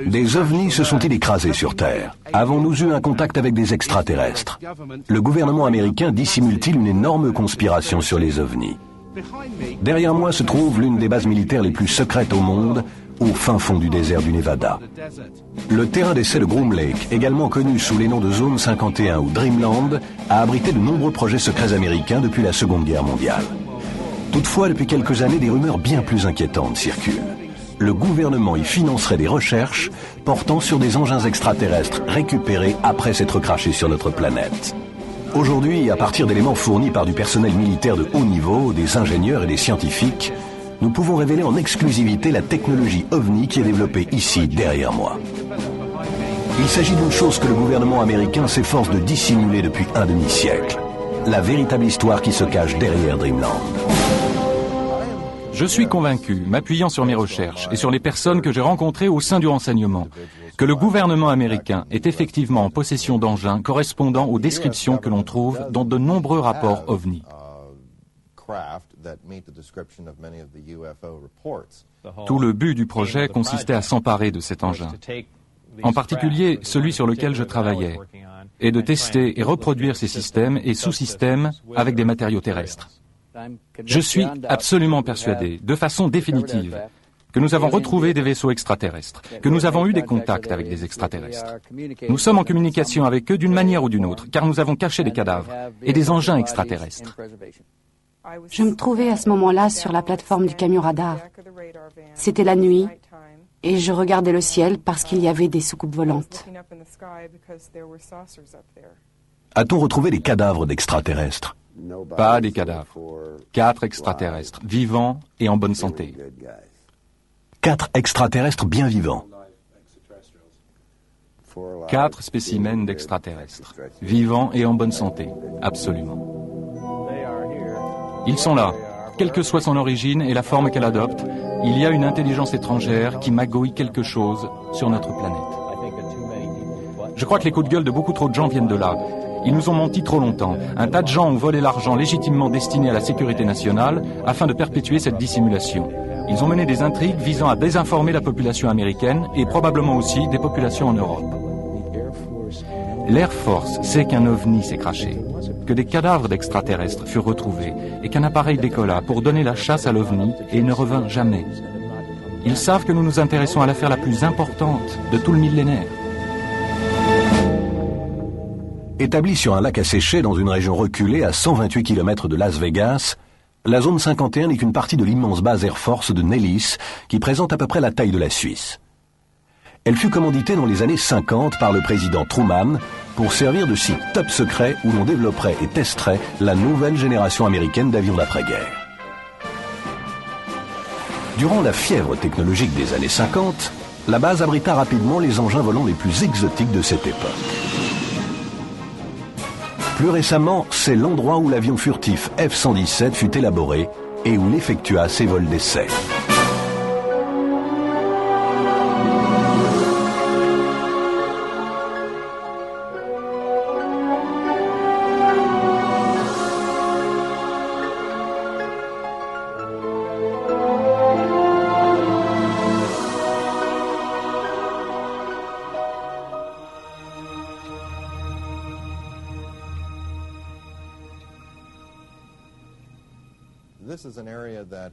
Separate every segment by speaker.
Speaker 1: Des ovnis se sont-ils écrasés sur Terre? Avons-nous eu un contact avec des extraterrestres? Le gouvernement américain dissimule-t-il une énorme conspiration sur les ovnis? Derrière moi se trouve l'une des bases militaires les plus secrètes au monde, au fin fond du désert du Nevada. Le terrain d'essai de Groom Lake, également connu sous les noms de Zone 51 ou Dreamland, a abrité de nombreux projets secrets américains depuis la Seconde Guerre mondiale. Toutefois, depuis quelques années, des rumeurs bien plus inquiétantes circulent. Le gouvernement y financerait des recherches portant sur des engins extraterrestres récupérés après s'être crashés sur notre planète. Aujourd'hui, à partir d'éléments fournis par du personnel militaire de haut niveau, des ingénieurs et des scientifiques, nous pouvons révéler en exclusivité la technologie OVNI qui est développée ici, derrière moi. Il s'agit d'une chose que le gouvernement américain s'efforce de dissimuler depuis un demi-siècle. La véritable histoire qui se cache derrière Dreamland.
Speaker 2: Je suis convaincu, m'appuyant sur mes recherches et sur les personnes que j'ai rencontrées au sein du renseignement, que le gouvernement américain est effectivement en possession d'engins correspondant aux descriptions que l'on trouve dans de nombreux rapports OVNI. Tout le but du projet consistait à s'emparer de cet engin, en particulier celui sur lequel je travaillais, et de tester et reproduire ces systèmes et sous-systèmes avec des matériaux terrestres. Je suis absolument persuadé, de façon définitive, que nous avons retrouvé des vaisseaux extraterrestres, que nous avons eu des contacts avec des extraterrestres. Nous sommes en communication avec eux d'une manière ou d'une autre, car nous avons caché des cadavres et des engins extraterrestres.
Speaker 3: Je me trouvais à ce moment-là sur la plateforme du camion radar. C'était la nuit et je regardais le ciel parce qu'il y avait des soucoupes volantes.
Speaker 1: A-t-on retrouvé des cadavres d'extraterrestres?
Speaker 2: Pas des cadavres. 4 extraterrestres, vivants et en bonne santé.
Speaker 1: 4 extraterrestres bien vivants.
Speaker 2: 4 spécimens d'extraterrestres, vivants et en bonne santé, absolument. Ils sont là. Quelle que soit son origine et la forme qu'elle adopte, il y a une intelligence étrangère qui magouille quelque chose sur notre planète. Je crois que les coups de gueule de beaucoup trop de gens viennent de là. Ils nous ont menti trop longtemps. Un tas de gens ont volé l'argent légitimement destiné à la sécurité nationale afin de perpétuer cette dissimulation. Ils ont mené des intrigues visant à désinformer la population américaine et probablement aussi des populations en Europe. L'Air Force sait qu'un ovni s'est crashé, que des cadavres d'extraterrestres furent retrouvés et qu'un appareil décolla pour donner la chasse à l'ovni et ne revint jamais. Ils savent que nous nous intéressons à l'affaire la plus importante de tout le millénaire.
Speaker 1: Établie sur un lac asséché dans une région reculée à 128 km de Las Vegas, la zone 51 n'est qu'une partie de l'immense base Air Force de Nellis qui présente à peu près la taille de la Suisse. Elle fut commanditée dans les années 50 par le président Truman pour servir de site top secret où l'on développerait et testerait la nouvelle génération américaine d'avions d'après-guerre. Durant la fièvre technologique des années 50, la base abrita rapidement les engins volants les plus exotiques de cette époque. Plus récemment, c'est l'endroit où l'avion furtif F-117 fut élaboré et où il effectua ses vols d'essai.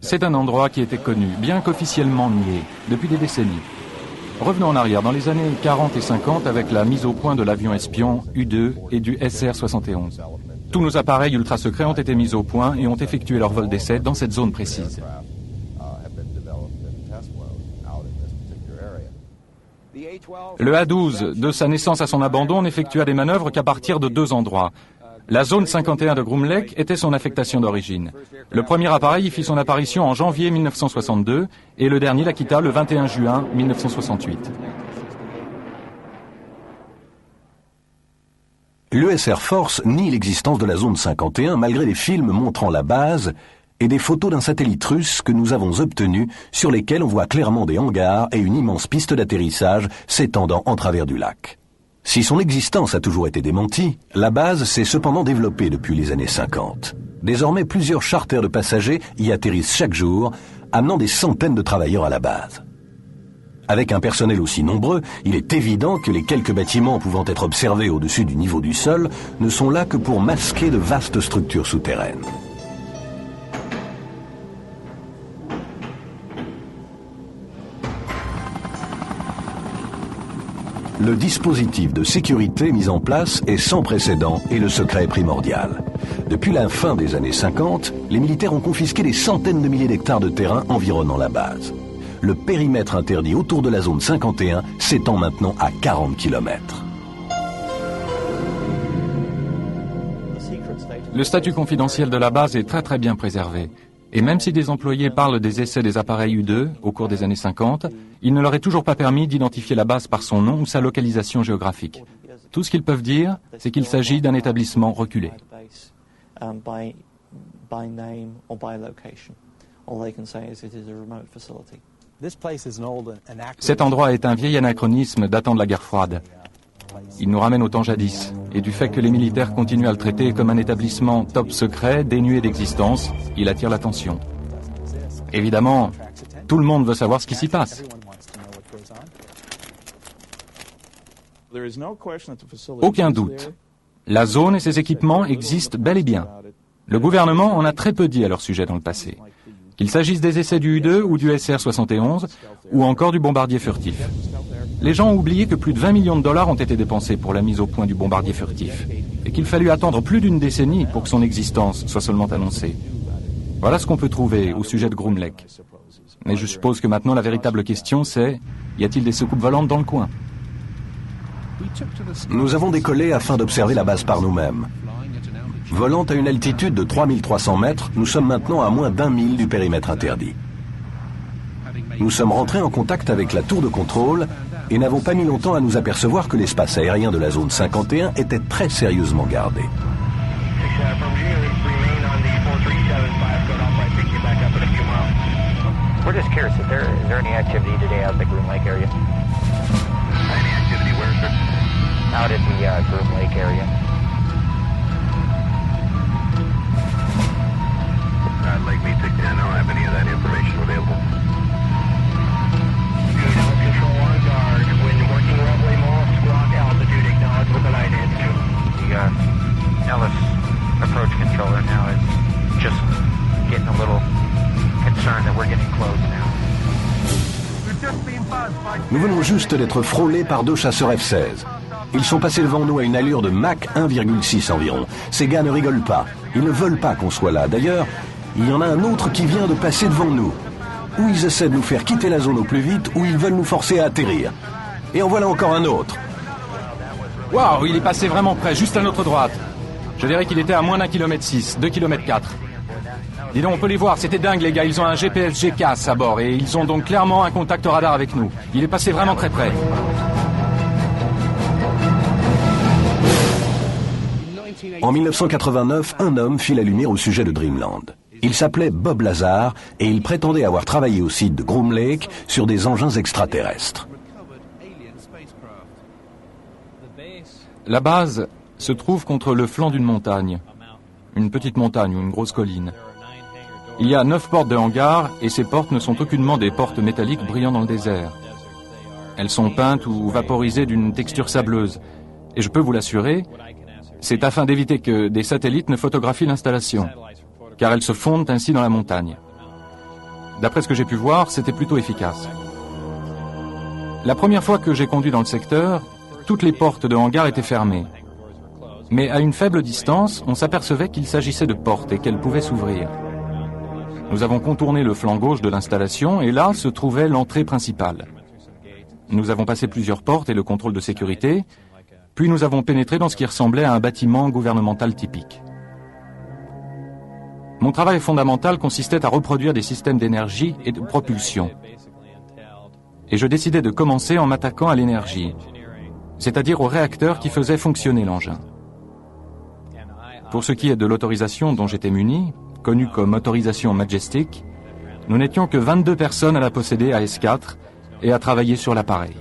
Speaker 2: C'est un endroit qui était connu, bien qu'officiellement nié, depuis des décennies. Revenons en arrière, dans les années 40 et 50, avec la mise au point de l'avion espion U-2 et du SR-71. Tous nos appareils ultra secrets ont été mis au point et ont effectué leur vol d'essai dans cette zone précise. Le A-12, de sa naissance à son abandon, n'effectua des manœuvres qu'à partir de 2 endroits. La zone 51 de Groom Lake était son affectation d'origine. Le premier appareil y fit son apparition en janvier 1962 et le dernier la quitta le 21 juin 1968.
Speaker 1: L'US Air Force nie l'existence de la zone 51 malgré des films montrant la base et des photos d'un satellite russe que nous avons obtenu sur lesquels on voit clairement des hangars et une immense piste d'atterrissage s'étendant en travers du lac. Si son existence a toujours été démentie, la base s'est cependant développée depuis les années 50. Désormais, plusieurs charters de passagers y atterrissent chaque jour, amenant des centaines de travailleurs à la base. Avec un personnel aussi nombreux, il est évident que les quelques bâtiments pouvant être observés au-dessus du niveau du sol ne sont là que pour masquer de vastes structures souterraines. Le dispositif de sécurité mis en place est sans précédent et le secret est primordial. Depuis la fin des années 50, les militaires ont confisqué des centaines de milliers d'hectares de terrain environnant la base. Le périmètre interdit autour de la zone 51 s'étend maintenant à 40 km.
Speaker 2: Le statut confidentiel de la base est très bien préservé. Et même si des employés parlent des essais des appareils U-2 au cours des années 50, il ne leur est toujours pas permis d'identifier la base par son nom ou sa localisation géographique. Tout ce qu'ils peuvent dire, c'est qu'il s'agit d'un établissement reculé. Cet endroit est un vieil anachronisme datant de la guerre froide. Il nous ramène au temps jadis, et du fait que les militaires continuent à le traiter comme un établissement top secret, dénué d'existence, il attire l'attention. Évidemment, tout le monde veut savoir ce qui s'y passe. Aucun doute. La zone et ses équipements existent bel et bien. Le gouvernement en a très peu dit à leur sujet dans le passé. Qu'il s'agisse des essais du U-2 ou du SR-71, ou encore du bombardier furtif. Les gens ont oublié que plus de 20 millions de dollars ont été dépensés pour la mise au point du bombardier furtif, et qu'il fallut attendre plus d'une décennie pour que son existence soit seulement annoncée. Voilà ce qu'on peut trouver au sujet de Groom Lake. Mais je suppose que maintenant la véritable question c'est, y a-t-il des soucoupes volantes dans le coin?
Speaker 1: Nous avons décollé afin d'observer la base par nous-mêmes. Volant à une altitude de 3300 mètres, nous sommes maintenant à moins d'1 mille du périmètre interdit. Nous sommes rentrés en contact avec la tour de contrôle et n'avons pas mis longtemps à nous apercevoir que l'espace aérien de la zone 51 était très sérieusement gardé.
Speaker 4: We're just curious, is there any activity today out at the Groom Lake area? Any activity where, sir? Out at the Groom Lake area. Lake Mead 69, I don't have any of that information available. Control on guard. When working roughly more squawk altitude, acknowledge with an identity. The Ellis approach controller now is just getting a little concerned that we're getting close now.
Speaker 1: Nous venons juste d'être frôlés par 2 chasseurs F-16. Ils sont passés devant nous à une allure de Mach 1,6 environ. Ces gars ne rigolent pas. Ils ne veulent pas qu'on soit là. D'ailleurs, il y en a un autre qui vient de passer devant nous. Ou ils essaient de nous faire quitter la zone au plus vite, ou ils veulent nous forcer à atterrir. Et en voilà encore un autre.
Speaker 2: Waouh, il est passé vraiment près, juste à notre droite. Je dirais qu'il était à moins d'1,6 km, 2,4 km. Dis donc, on peut les voir, c'était dingue les gars, ils ont un GPS GCAS à bord et ils ont donc clairement un contact radar avec nous. Il est passé vraiment très près.
Speaker 1: En 1989, un homme fit la lumière au sujet de Dreamland. Il s'appelait Bob Lazar et il prétendait avoir travaillé au site de Groom Lake sur des engins extraterrestres.
Speaker 2: La base se trouve contre le flanc d'une montagne. Une petite montagne ou une grosse colline. Il y a 9 portes de hangar et ces portes ne sont aucunement des portes métalliques brillant dans le désert. Elles sont peintes ou vaporisées d'une texture sableuse. Et je peux vous l'assurer, c'est afin d'éviter que des satellites ne photographient l'installation, car elles se fondent ainsi dans la montagne. D'après ce que j'ai pu voir, c'était plutôt efficace. La première fois que j'ai conduit dans le secteur, toutes les portes de hangar étaient fermées. Mais à une faible distance, on s'apercevait qu'il s'agissait de portes et qu'elles pouvaient s'ouvrir. Nous avons contourné le flanc gauche de l'installation et là se trouvait l'entrée principale. Nous avons passé plusieurs portes et le contrôle de sécurité, puis nous avons pénétré dans ce qui ressemblait à un bâtiment gouvernemental typique. Mon travail fondamental consistait à reproduire des systèmes d'énergie et de propulsion. Et je décidai de commencer en m'attaquant à l'énergie, c'est-à-dire au réacteur qui faisait fonctionner l'engin. Pour ce qui est de l'autorisation dont j'étais muni, connue comme autorisation Majestic, nous n'étions que 22 personnes à la posséder à S4 et à travailler sur l'appareil.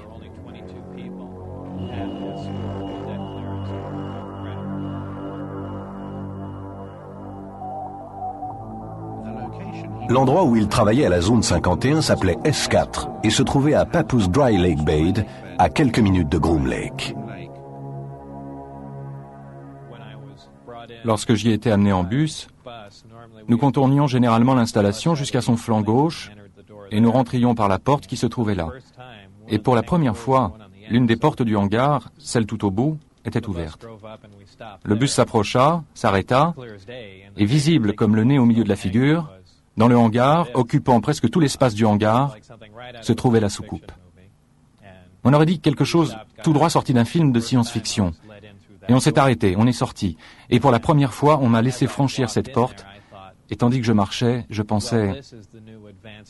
Speaker 1: L'endroit où il travaillait à la zone 51 s'appelait S4 et se trouvait à Papoose Dry Lake Bay, à quelques minutes de Groom Lake.
Speaker 2: Lorsque j'y étais amené en bus, nous contournions généralement l'installation jusqu'à son flanc gauche et nous rentrions par la porte qui se trouvait là. Et pour la première fois, l'une des portes du hangar, celle tout au bout, était ouverte. Le bus s'approcha, s'arrêta, et visible comme le nez au milieu de la figure, dans le hangar, occupant presque tout l'espace du hangar, se trouvait la soucoupe. On aurait dit quelque chose tout droit sorti d'un film de science-fiction. Et on s'est arrêté, on est sorti. Et pour la première fois, on m'a laissé franchir cette porte. Et tandis que je marchais, je pensais,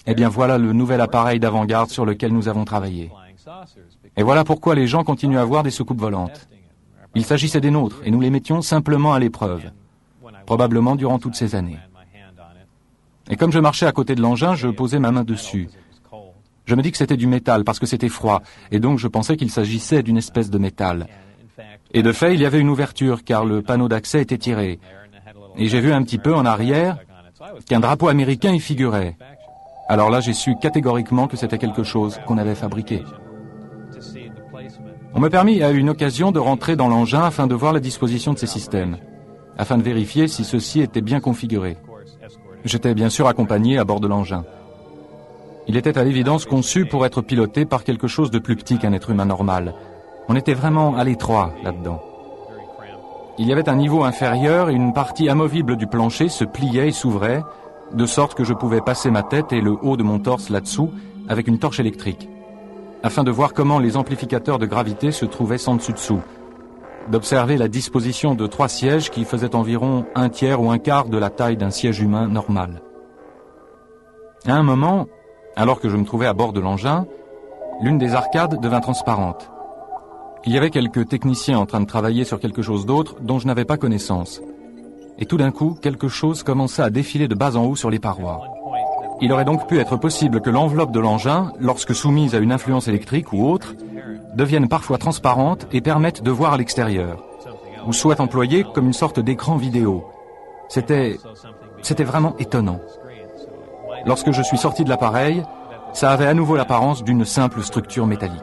Speaker 2: eh bien voilà le nouvel appareil d'avant-garde sur lequel nous avons travaillé. Et voilà pourquoi les gens continuent à voir des soucoupes volantes. Il s'agissait des nôtres, et nous les mettions simplement à l'épreuve, probablement durant toutes ces années. Et comme je marchais à côté de l'engin, je posais ma main dessus. Je me dis que c'était du métal parce que c'était froid, et donc je pensais qu'il s'agissait d'une espèce de métal. Et de fait, il y avait une ouverture, car le panneau d'accès était tiré. Et j'ai vu un petit peu en arrière qu'un drapeau américain y figurait. Alors là, j'ai su catégoriquement que c'était quelque chose qu'on avait fabriqué. On me permit à une occasion de rentrer dans l'engin afin de voir la disposition de ces systèmes, afin de vérifier si ceux-ci étaient bien configurés. J'étais bien sûr accompagné à bord de l'engin. Il était à l'évidence conçu pour être piloté par quelque chose de plus petit qu'un être humain normal. On était vraiment à l'étroit là-dedans. Il y avait un niveau inférieur et une partie amovible du plancher se pliait et s'ouvrait, de sorte que je pouvais passer ma tête et le haut de mon torse là-dessous avec une torche électrique, afin de voir comment les amplificateurs de gravité se trouvaient sans dessus-dessous, d'observer la disposition de 3 sièges qui faisaient environ 1/3 ou 1/4 de la taille d'un siège humain normal. À un moment, alors que je me trouvais à bord de l'engin, l'une des arcades devint transparente. Il y avait quelques techniciens en train de travailler sur quelque chose d'autre dont je n'avais pas connaissance. Et tout d'un coup, quelque chose commença à défiler de bas en haut sur les parois. Il aurait donc pu être possible que l'enveloppe de l'engin, lorsque soumise à une influence électrique ou autre, devienne parfois transparente et permette de voir à l'extérieur, ou soit employée comme une sorte d'écran vidéo. C'était vraiment étonnant. Lorsque je suis sorti de l'appareil, ça avait à nouveau l'apparence d'une simple structure métallique.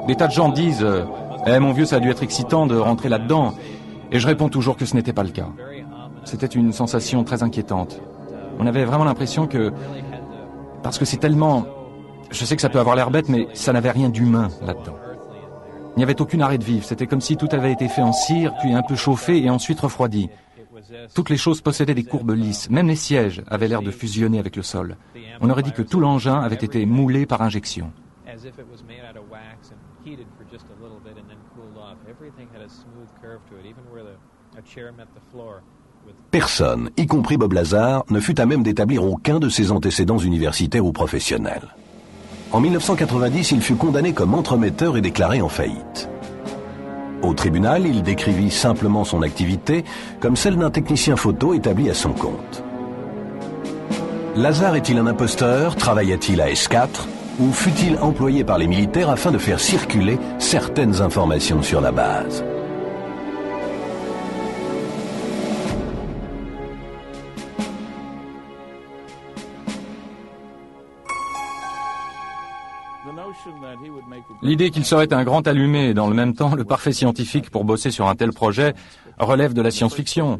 Speaker 2: Des tas de gens disent « Eh mon vieux, ça a dû être excitant de rentrer là-dedans », et je réponds toujours que ce n'était pas le cas. C'était une sensation très inquiétante. On avait vraiment l'impression que... Parce que c'est tellement... Je sais que ça peut avoir l'air bête, mais ça n'avait rien d'humain là-dedans. Il n'y avait aucune arrêt de vivre. C'était comme si tout avait été fait en cire, puis un peu chauffé et ensuite refroidi. Toutes les choses possédaient des courbes lisses. Même les sièges avaient l'air de fusionner avec le sol. On aurait dit que tout l'engin avait été moulé par injection.
Speaker 1: Personne, y compris Bob Lazar, ne fut à même d'établir aucun de ses antécédents universitaires ou professionnels. En 1990, il fut condamné comme entremetteur et déclaré en faillite. Au tribunal, il décrivit simplement son activité comme celle d'un technicien photo établi à son compte. Lazar est-il un imposteur? Travailla-t-il à S4? Ou fut-il employé par les militaires afin de faire circuler certaines informations sur la base?
Speaker 2: L'idée qu'il serait un grand allumé et dans le même temps le parfait scientifique pour bosser sur un tel projet relève de la science-fiction.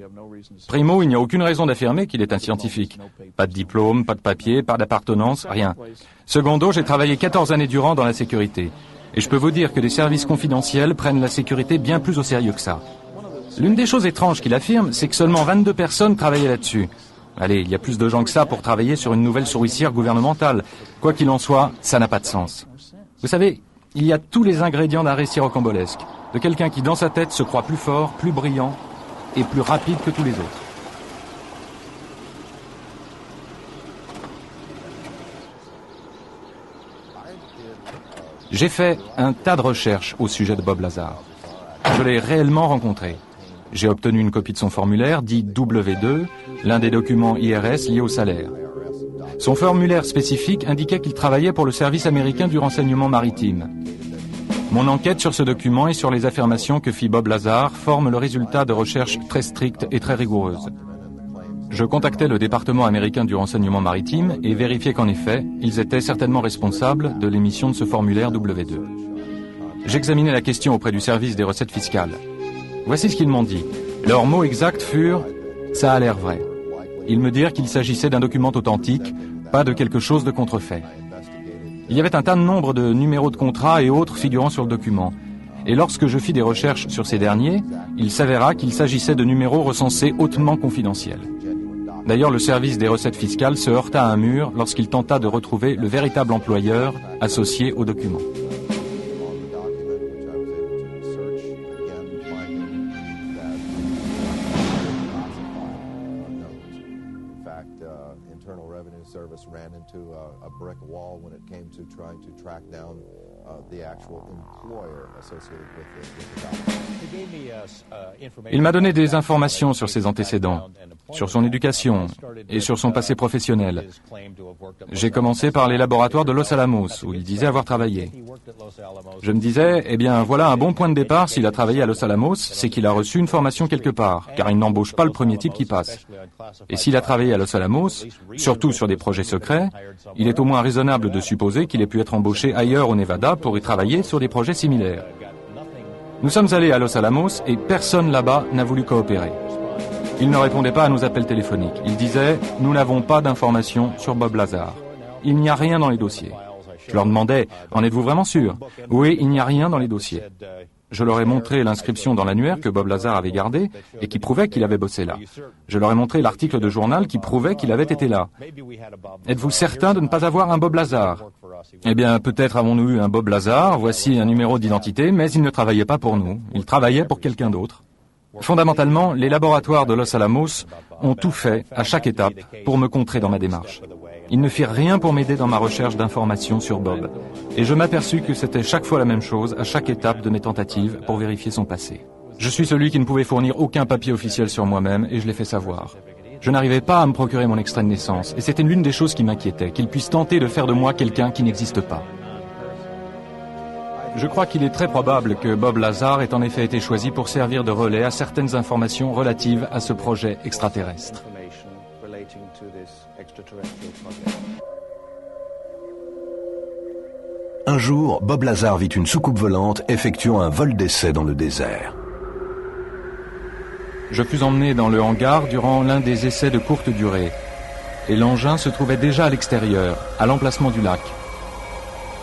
Speaker 2: Primo, il n'y a aucune raison d'affirmer qu'il est un scientifique. Pas de diplôme, pas de papier, pas d'appartenance, rien. Secondo, j'ai travaillé 14 années durant dans la sécurité. Et je peux vous dire que les services confidentiels prennent la sécurité bien plus au sérieux que ça. L'une des choses étranges qu'il affirme, c'est que seulement 22 personnes travaillaient là-dessus. Allez, il y a plus de gens que ça pour travailler sur une nouvelle souricière gouvernementale. Quoi qu'il en soit, ça n'a pas de sens. Vous savez, il y a tous les ingrédients d'un récit rocambolesque, de quelqu'un qui dans sa tête se croit plus fort, plus brillant et plus rapide que tous les autres. J'ai fait un tas de recherches au sujet de Bob Lazar. Je l'ai réellement rencontré. J'ai obtenu une copie de son formulaire, dit W2, l'un des documents IRS liés au salaire. Son formulaire spécifique indiquait qu'il travaillait pour le service américain du renseignement maritime. Mon enquête sur ce document et sur les affirmations que fit Bob Lazar forme le résultat de recherches très strictes et très rigoureuses. Je contactai le département américain du renseignement maritime et vérifiai qu'en effet, ils étaient certainement responsables de l'émission de ce formulaire W2. J'examinai la question auprès du service des recettes fiscales. Voici ce qu'ils m'ont dit. Leurs mots exacts furent « ça a l'air vrai ». Ils me dirent qu'il s'agissait d'un document authentique, pas de quelque chose de contrefait. Il y avait un tas de nombre de numéros de contrat et autres figurant sur le document. Et lorsque je fis des recherches sur ces derniers, il s'avéra qu'il s'agissait de numéros recensés hautement confidentiels. D'ailleurs, le service des recettes fiscales se heurta à un mur lorsqu'il tenta de retrouver le véritable employeur associé au document. Il m'a donné des informations sur ses antécédents, sur son éducation et sur son passé professionnel. J'ai commencé par les laboratoires de Los Alamos, où il disait avoir travaillé. Je me disais, eh bien voilà un bon point de départ, s'il a travaillé à Los Alamos, c'est qu'il a reçu une formation quelque part, car il n'embauche pas le premier type qui passe. Et s'il a travaillé à Los Alamos, surtout sur des projets secrets, il est au moins raisonnable de supposer qu'il ait pu être embauché ailleurs au Nevada pour y travailler sur des projets similaires. Nous sommes allés à Los Alamos et personne là-bas n'a voulu coopérer. Ils ne répondaient pas à nos appels téléphoniques. Ils disaient « Nous n'avons pas d'informations sur Bob Lazar. Il n'y a rien dans les dossiers. » Je leur demandais « En êtes-vous vraiment sûr ?»« Oui, il n'y a rien dans les dossiers. » Je leur ai montré l'inscription dans l'annuaire que Bob Lazar avait gardée et qui prouvait qu'il avait bossé là. Je leur ai montré l'article de journal qui prouvait qu'il avait été là. « Êtes-vous certain de ne pas avoir un Bob Lazar ?»« Eh bien, peut-être avons-nous eu un Bob Lazar, voici un numéro d'identité, mais il ne travaillait pas pour nous. Il travaillait pour quelqu'un d'autre. » Fondamentalement, les laboratoires de Los Alamos ont tout fait, à chaque étape, pour me contrer dans ma démarche. Ils ne firent rien pour m'aider dans ma recherche d'informations sur Bob. Et je m'aperçus que c'était chaque fois la même chose, à chaque étape de mes tentatives pour vérifier son passé. Je suis celui qui ne pouvait fournir aucun papier officiel sur moi-même, et je l'ai fait savoir. Je n'arrivais pas à me procurer mon extrait de naissance, et c'était l'une des choses qui m'inquiétait, qu'ils puissent tenter de faire de moi quelqu'un qui n'existe pas. Je crois qu'il est très probable que Bob Lazar ait en effet été choisi pour servir de relais à certaines informations relatives à ce projet extraterrestre.
Speaker 1: Un jour, Bob Lazar vit une soucoupe volante effectuant un vol d'essai dans le désert.
Speaker 2: Je fus emmené dans le hangar durant l'un des essais de courte durée, et l'engin se trouvait déjà à l'extérieur, à l'emplacement du lac.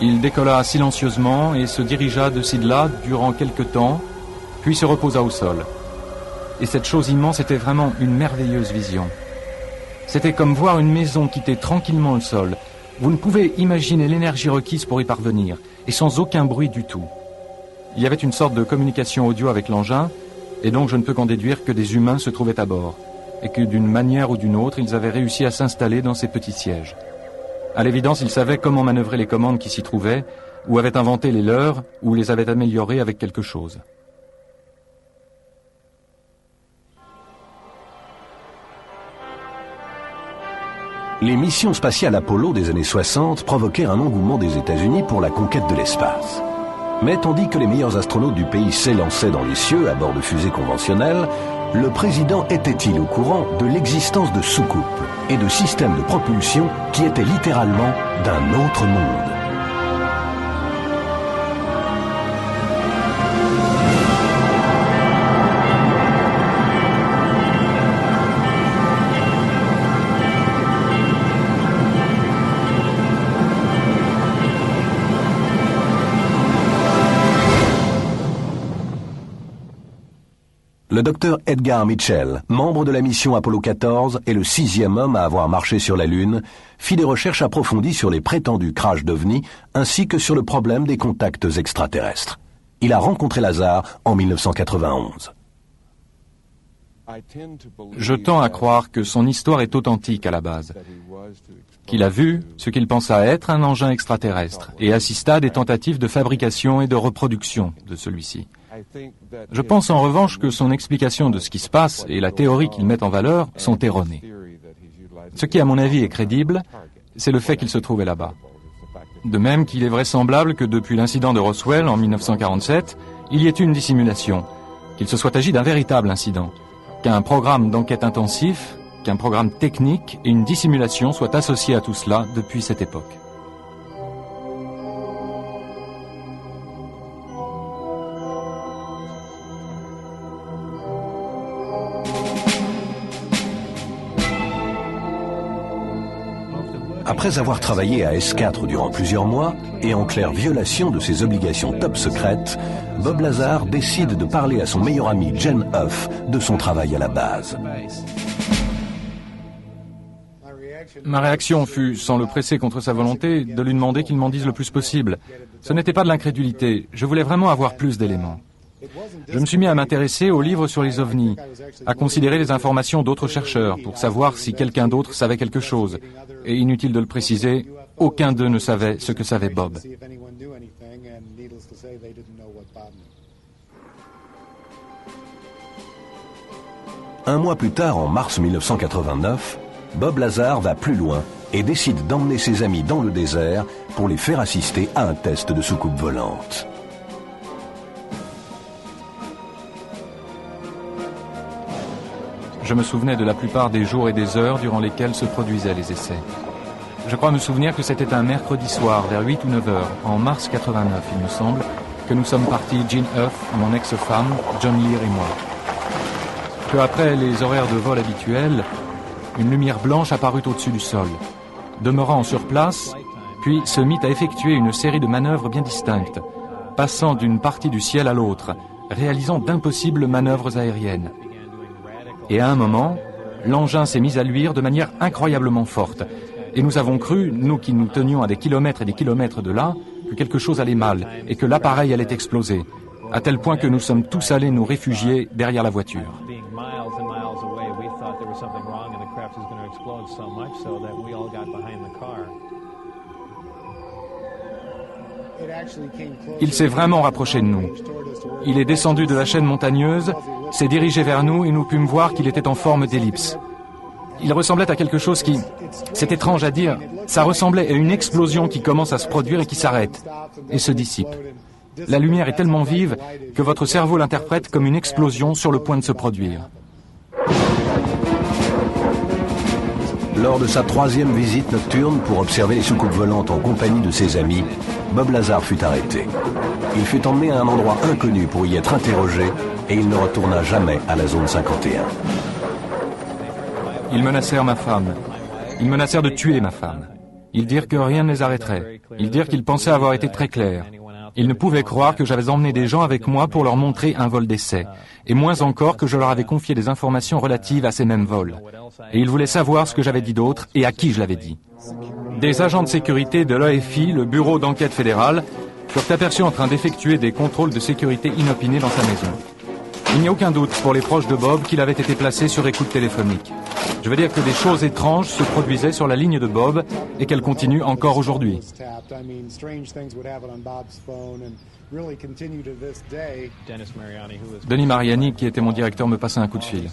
Speaker 2: Il décolla silencieusement et se dirigea de ci de là durant quelque temps, puis se reposa au sol. Et cette chose immense était vraiment une merveilleuse vision. C'était comme voir une maison quitter tranquillement le sol. Vous ne pouvez imaginer l'énergie requise pour y parvenir, et sans aucun bruit du tout. Il y avait une sorte de communication audio avec l'engin, et donc je ne peux qu'en déduire que des humains se trouvaient à bord, et que d'une manière ou d'une autre, ils avaient réussi à s'installer dans ces petits sièges. À l'évidence, ils savaient comment manœuvrer les commandes qui s'y trouvaient, ou avaient inventé les leurs, ou les avaient améliorées avec quelque chose.
Speaker 1: Les missions spatiales Apollo des années 60 provoquèrent un engouement des États-Unis pour la conquête de l'espace. Mais tandis que les meilleurs astronautes du pays s'élançaient dans les cieux à bord de fusées conventionnelles, le président était-il au courant de l'existence de soucoupes et de systèmes de propulsion qui étaient littéralement d'un autre monde? Le docteur Edgar Mitchell, membre de la mission Apollo 14 et le 6e homme à avoir marché sur la Lune, fit des recherches approfondies sur les prétendus crashs d'OVNI ainsi que sur le problème des contacts extraterrestres. Il a rencontré Lazar en 1991.
Speaker 2: Je tends à croire que son histoire est authentique à la base, qu'il a vu ce qu'il pensa être un engin extraterrestre et assista à des tentatives de fabrication et de reproduction de celui-ci. Je pense en revanche que son explication de ce qui se passe et la théorie qu'il met en valeur sont erronées. Ce qui, à mon avis, est crédible, c'est le fait qu'il se trouvait là-bas. De même qu'il est vraisemblable que depuis l'incident de Roswell en 1947, il y ait eu une dissimulation, qu'il se soit agi d'un véritable incident, qu'un programme d'enquête intensif, qu'un programme technique et une dissimulation soient associés à tout cela depuis cette époque.
Speaker 1: Après avoir travaillé à S4 durant plusieurs mois, et en claire violation de ses obligations top secrètes, Bob Lazar décide de parler à son meilleur ami Jen Huff de son travail à la base.
Speaker 2: Ma réaction fut, sans le presser contre sa volonté, de lui demander qu'il m'en dise le plus possible. Ce n'était pas de l'incrédulité, je voulais vraiment avoir plus d'éléments. Je me suis mis à m'intéresser aux livres sur les ovnis, à considérer les informations d'autres chercheurs pour savoir si quelqu'un d'autre savait quelque chose. Et inutile de le préciser, aucun d'eux ne savait ce que savait Bob.
Speaker 1: Un mois plus tard, en mars 1989, Bob Lazar va plus loin et décide d'emmener ses amis dans le désert pour les faire assister à un test de soucoupe volante.
Speaker 2: Je me souvenais de la plupart des jours et des heures durant lesquels se produisaient les essais. Je crois me souvenir que c'était un mercredi soir, vers 8 ou 9 heures, en mars 89, il me semble, que nous sommes partis, Jen Huff, mon ex-femme, John Lear et moi. Peu après les horaires de vol habituels, une lumière blanche apparut au-dessus du sol. Demeurant sur place, puis se mit à effectuer une série de manœuvres bien distinctes, passant d'une partie du ciel à l'autre, réalisant d'impossibles manœuvres aériennes. Et à un moment, l'engin s'est mis à luire de manière incroyablement forte. Et nous avons cru, nous qui nous tenions à des kilomètres et des kilomètres de là, que quelque chose allait mal et que l'appareil allait exploser, à tel point que nous sommes tous allés nous réfugier derrière la voiture. Il s'est vraiment rapproché de nous. Il est descendu de la chaîne montagneuse, s'est dirigé vers nous et nous pûmes voir qu'il était en forme d'ellipse. Il ressemblait à quelque chose qui... C'est étrange à dire, ça ressemblait à une explosion qui commence à se produire et qui s'arrête, et se dissipe. La lumière est tellement vive que votre cerveau l'interprète comme une explosion sur le point de se produire.
Speaker 1: Lors de sa troisième visite nocturne pour observer les soucoupes volantes en compagnie de ses amis, Bob Lazar fut arrêté. Il fut emmené à un endroit inconnu pour y être interrogé et il ne retourna jamais à la zone 51.
Speaker 2: Ils menacèrent ma femme. Ils menacèrent de tuer ma femme. Ils dirent que rien ne les arrêterait. Ils dirent qu'ils pensaient avoir été très clairs. Ils ne pouvaient croire que j'avais emmené des gens avec moi pour leur montrer un vol d'essai, et moins encore que je leur avais confié des informations relatives à ces mêmes vols. Et ils voulaient savoir ce que j'avais dit d'autre et à qui je l'avais dit. Des agents de sécurité de l'AFI, le Bureau d'enquête fédéral, furent aperçus en train d'effectuer des contrôles de sécurité inopinés dans sa maison. Il n'y a aucun doute pour les proches de Bob qu'il avait été placé sur écoute téléphonique. Je veux dire que des choses étranges se produisaient sur la ligne de Bob et qu'elles continuent encore aujourd'hui. Denis Mariani, qui était mon directeur, me passa un coup de fil.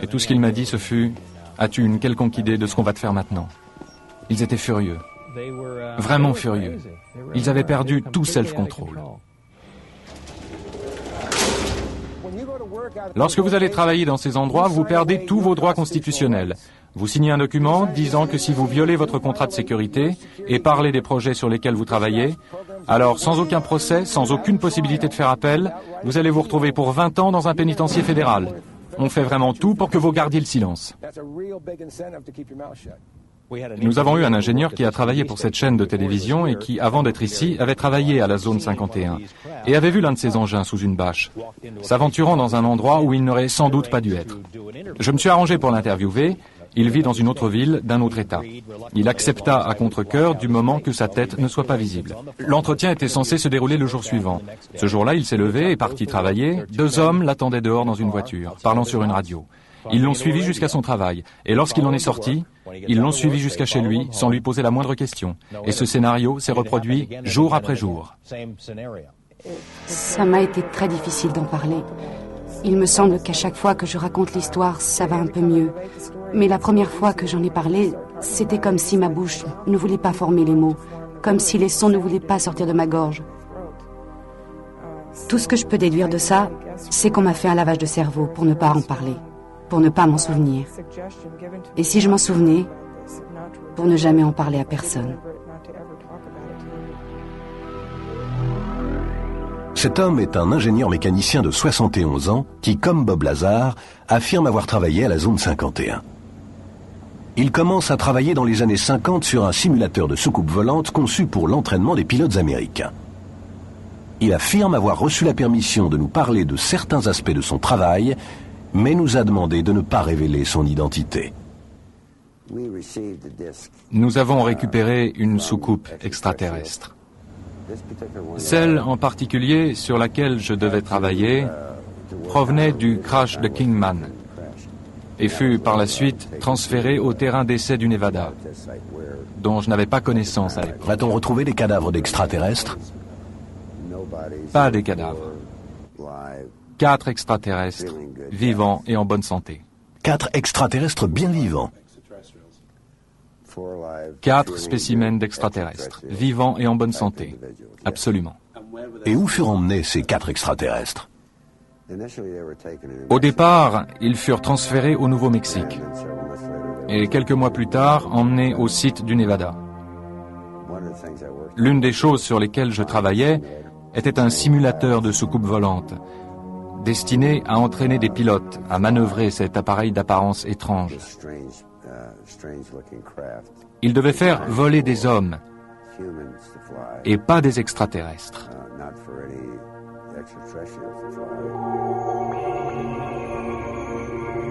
Speaker 2: Et tout ce qu'il m'a dit, ce fut « As-tu une quelconque idée de ce qu'on va te faire maintenant ?» Ils étaient furieux. Vraiment furieux. Ils avaient perdu tout self-control. Lorsque vous allez travailler dans ces endroits, vous perdez tous vos droits constitutionnels. Vous signez un document disant que si vous violez votre contrat de sécurité et parlez des projets sur lesquels vous travaillez, alors sans aucun procès, sans aucune possibilité de faire appel, vous allez vous retrouver pour 20 ans dans un pénitencier fédéral. On fait vraiment tout pour que vous gardiez le silence. Nous avons eu un ingénieur qui a travaillé pour cette chaîne de télévision et qui, avant d'être ici, avait travaillé à la zone 51 et avait vu l'un de ces engins sous une bâche, s'aventurant dans un endroit où il n'aurait sans doute pas dû être. Je me suis arrangé pour l'interviewer. Il vit dans une autre ville, d'un autre État. Il accepta à contre-cœur du moment que sa tête ne soit pas visible. L'entretien était censé se dérouler le jour suivant. Ce jour-là, il s'est levé et parti travailler. 2 hommes l'attendaient dehors dans une voiture, parlant sur une radio. Ils l'ont suivi jusqu'à son travail. Et lorsqu'il en est sorti, ils l'ont suivi jusqu'à chez lui sans lui poser la moindre question. Et ce scénario s'est reproduit jour après jour.
Speaker 3: Ça m'a été très difficile d'en parler. Il me semble qu'à chaque fois que je raconte l'histoire, ça va un peu mieux. Mais la première fois que j'en ai parlé, c'était comme si ma bouche ne voulait pas former les mots, comme si les sons ne voulaient pas sortir de ma gorge. Tout ce que je peux déduire de ça, c'est qu'on m'a fait un lavage de cerveau pour ne pas en parler, pour ne pas m'en souvenir. Et si je m'en souvenais, pour ne jamais en parler à personne.
Speaker 1: Cet homme est un ingénieur mécanicien de 71 ans qui, comme Bob Lazar, affirme avoir travaillé à la zone 51. Il commence à travailler dans les années 50 sur un simulateur de soucoupe volante conçu pour l'entraînement des pilotes américains. Il affirme avoir reçu la permission de nous parler de certains aspects de son travail, mais nous a demandé de ne pas révéler son identité.
Speaker 2: Nous avons récupéré une soucoupe extraterrestre. Celle en particulier sur laquelle je devais travailler provenait du crash de Kingman et fut par la suite transférée au terrain d'essai du Nevada, dont je n'avais pas connaissance à l'époque.
Speaker 1: Va-t-on retrouver des cadavres d'extraterrestres?
Speaker 2: Pas des cadavres. 4 extraterrestres, vivants et en bonne santé.
Speaker 1: 4 extraterrestres bien vivants.
Speaker 2: 4 spécimens d'extraterrestres, vivants et en bonne santé. Absolument.
Speaker 1: Et où furent emmenés ces 4 extraterrestres?
Speaker 2: Au départ, ils furent transférés au Nouveau-Mexique et quelques mois plus tard, emmenés au site du Nevada. L'une des choses sur lesquelles je travaillais était un simulateur de soucoupe volante, destiné à entraîner des pilotes à manœuvrer cet appareil d'apparence étrange. Il devait faire voler des hommes et pas des extraterrestres.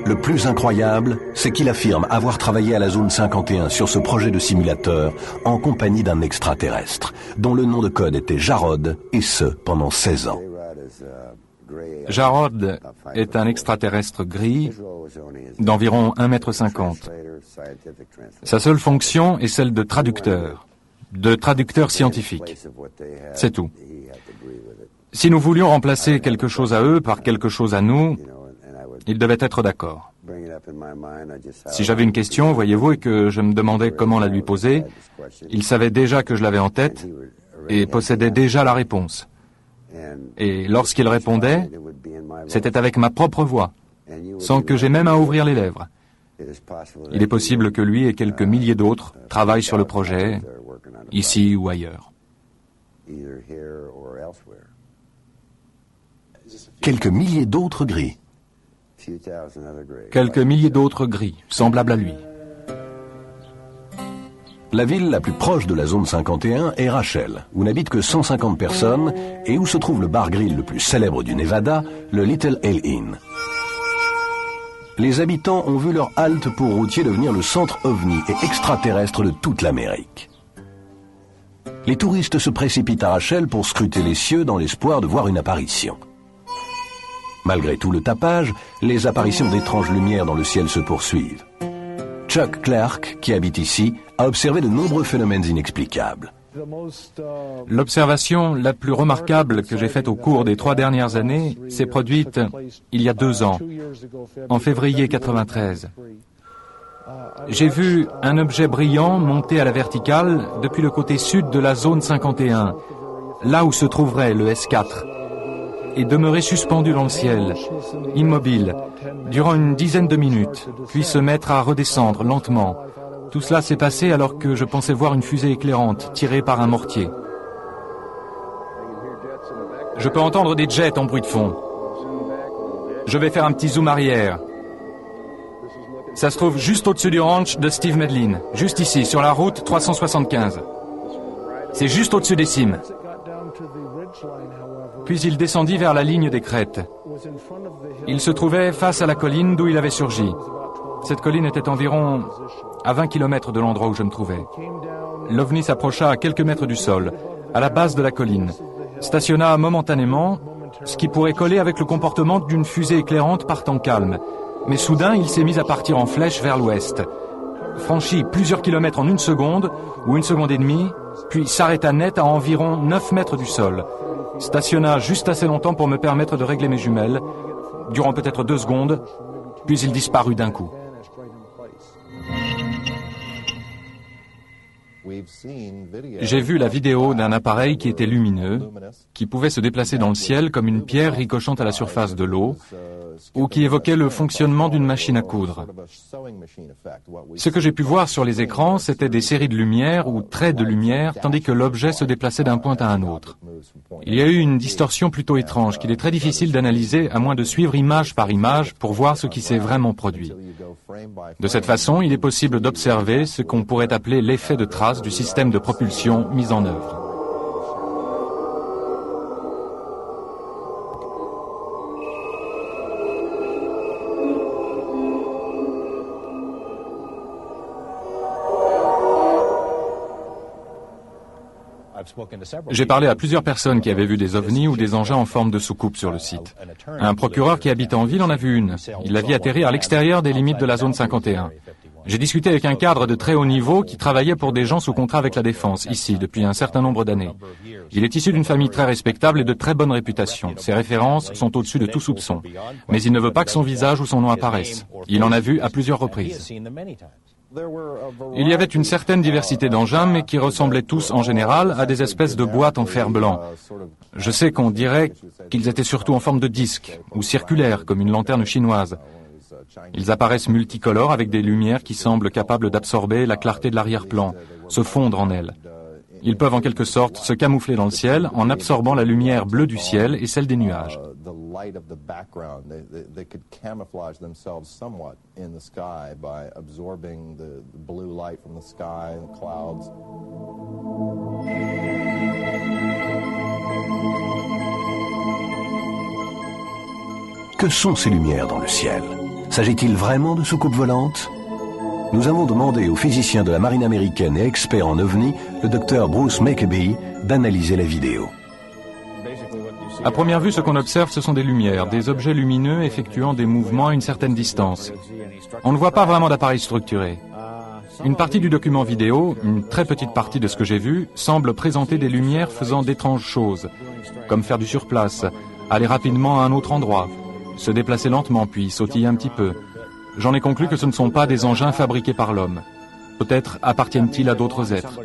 Speaker 1: Le plus incroyable, c'est qu'il affirme avoir travaillé à la zone 51 sur ce projet de simulateur en compagnie d'un extraterrestre, dont le nom de code était Jarod, et ce, pendant 16 ans.
Speaker 2: Jarod est un extraterrestre gris d'environ 1,50 m. Sa seule fonction est celle de traducteur scientifique. C'est tout. Si nous voulions remplacer quelque chose à eux par quelque chose à nous, ils devaient être d'accord. Si j'avais une question, voyez-vous, et que je me demandais comment la lui poser, il savait déjà que je l'avais en tête et possédait déjà la réponse. Et lorsqu'il répondait, c'était avec ma propre voix, sans que j'aie même à ouvrir les lèvres. Il est possible que lui et quelques milliers d'autres travaillent sur le projet, ici ou ailleurs.
Speaker 1: Quelques milliers d'autres gris.
Speaker 2: Quelques milliers d'autres gris, semblables à lui.
Speaker 1: La ville la plus proche de la zone 51 est Rachel, où n'habitent que 150 personnes et où se trouve le bar-grill le plus célèbre du Nevada, le Little Ale Inn. Les habitants ont vu leur halte pour routier devenir le centre ovni et extraterrestre de toute l'Amérique. Les touristes se précipitent à Rachel pour scruter les cieux dans l'espoir de voir une apparition. Malgré tout le tapage, les apparitions d'étranges lumières dans le ciel se poursuivent. Chuck Clark, qui habite ici, a observé de nombreux phénomènes inexplicables.
Speaker 2: L'observation la plus remarquable que j'ai faite au cours des 3 dernières années s'est produite il y a 2 ans, en février 93. J'ai vu un objet brillant monter à la verticale depuis le côté sud de la zone 51, là où se trouverait le S4, et demeurer suspendu dans le ciel, immobile, durant une dizaine de minutes, puis se mettre à redescendre lentement. Tout cela s'est passé alors que je pensais voir une fusée éclairante tirée par un mortier. Je peux entendre des jets en bruit de fond. Je vais faire un petit zoom arrière. Ça se trouve juste au-dessus du ranch de Steve Medlin, juste ici, sur la route 375. C'est juste au-dessus des cimes. Puis il descendit vers la ligne des crêtes. Il se trouvait face à la colline d'où il avait surgi. Cette colline était environ à 20 km de l'endroit où je me trouvais. L'OVNI s'approcha à quelques mètres du sol, à la base de la colline, stationna momentanément, ce qui pourrait coller avec le comportement d'une fusée éclairante par temps calme, Mais soudain, il s'est mis à partir en flèche vers l'ouest, franchit plusieurs kilomètres en 1 seconde, ou 1 seconde et demie, puis s'arrêta net à environ 9 mètres du sol. Stationna juste assez longtemps pour me permettre de régler mes jumelles, durant peut-être 2 secondes, puis il disparut d'un coup. J'ai vu la vidéo d'un appareil qui était lumineux, qui pouvait se déplacer dans le ciel comme une pierre ricochant à la surface de l'eau, ou qui évoquait le fonctionnement d'une machine à coudre. Ce que j'ai pu voir sur les écrans, c'était des séries de lumière ou traits de lumière, tandis que l'objet se déplaçait d'un point à un autre. Il y a eu une distorsion plutôt étrange qu'il est très difficile d'analyser à moins de suivre image par image pour voir ce qui s'est vraiment produit. De cette façon, il est possible d'observer ce qu'on pourrait appeler l'effet de trace du système de propulsion mis en œuvre. J'ai parlé à plusieurs personnes qui avaient vu des ovnis ou des engins en forme de soucoupe sur le site. Un procureur qui habite en ville en a vu une. Il l'a vit atterrir à l'extérieur des limites de la zone 51. J'ai discuté avec un cadre de très haut niveau qui travaillait pour des gens sous contrat avec la Défense, ici, depuis un certain nombre d'années. Il est issu d'une famille très respectable et de très bonne réputation. Ses références sont au-dessus de tout soupçon. Mais il ne veut pas que son visage ou son nom apparaissent. Il en a vu à plusieurs reprises. Il y avait une certaine diversité d'engins, mais qui ressemblaient tous en général à des espèces de boîtes en fer blanc. Je sais qu'on dirait qu'ils étaient surtout en forme de disque, ou circulaires, comme une lanterne chinoise. Ils apparaissent multicolores avec des lumières qui semblent capables d'absorber la clarté de l'arrière-plan, se fondre en elle. Ils peuvent en quelque sorte se camoufler dans le ciel en absorbant la lumière bleue du ciel et celle des nuages.
Speaker 1: Que sont ces lumières dans le ciel? S'agit-il vraiment de soucoupes volantes? Nous avons demandé au physicien de la marine américaine et expert en ovnis, le docteur Bruce Maccabee, d'analyser la vidéo.
Speaker 2: À première vue, ce qu'on observe, ce sont des lumières, des objets lumineux effectuant des mouvements à une certaine distance. On ne voit pas vraiment d'appareil structuré. Une partie du document vidéo, une très petite partie de ce que j'ai vu, semble présenter des lumières faisant d'étranges choses, comme faire du surplace, aller rapidement à un autre endroit, se déplacer lentement puis sautiller un petit peu. J'en ai conclu que ce ne sont pas des engins fabriqués par l'homme. Peut-être appartiennent-ils à d'autres êtres.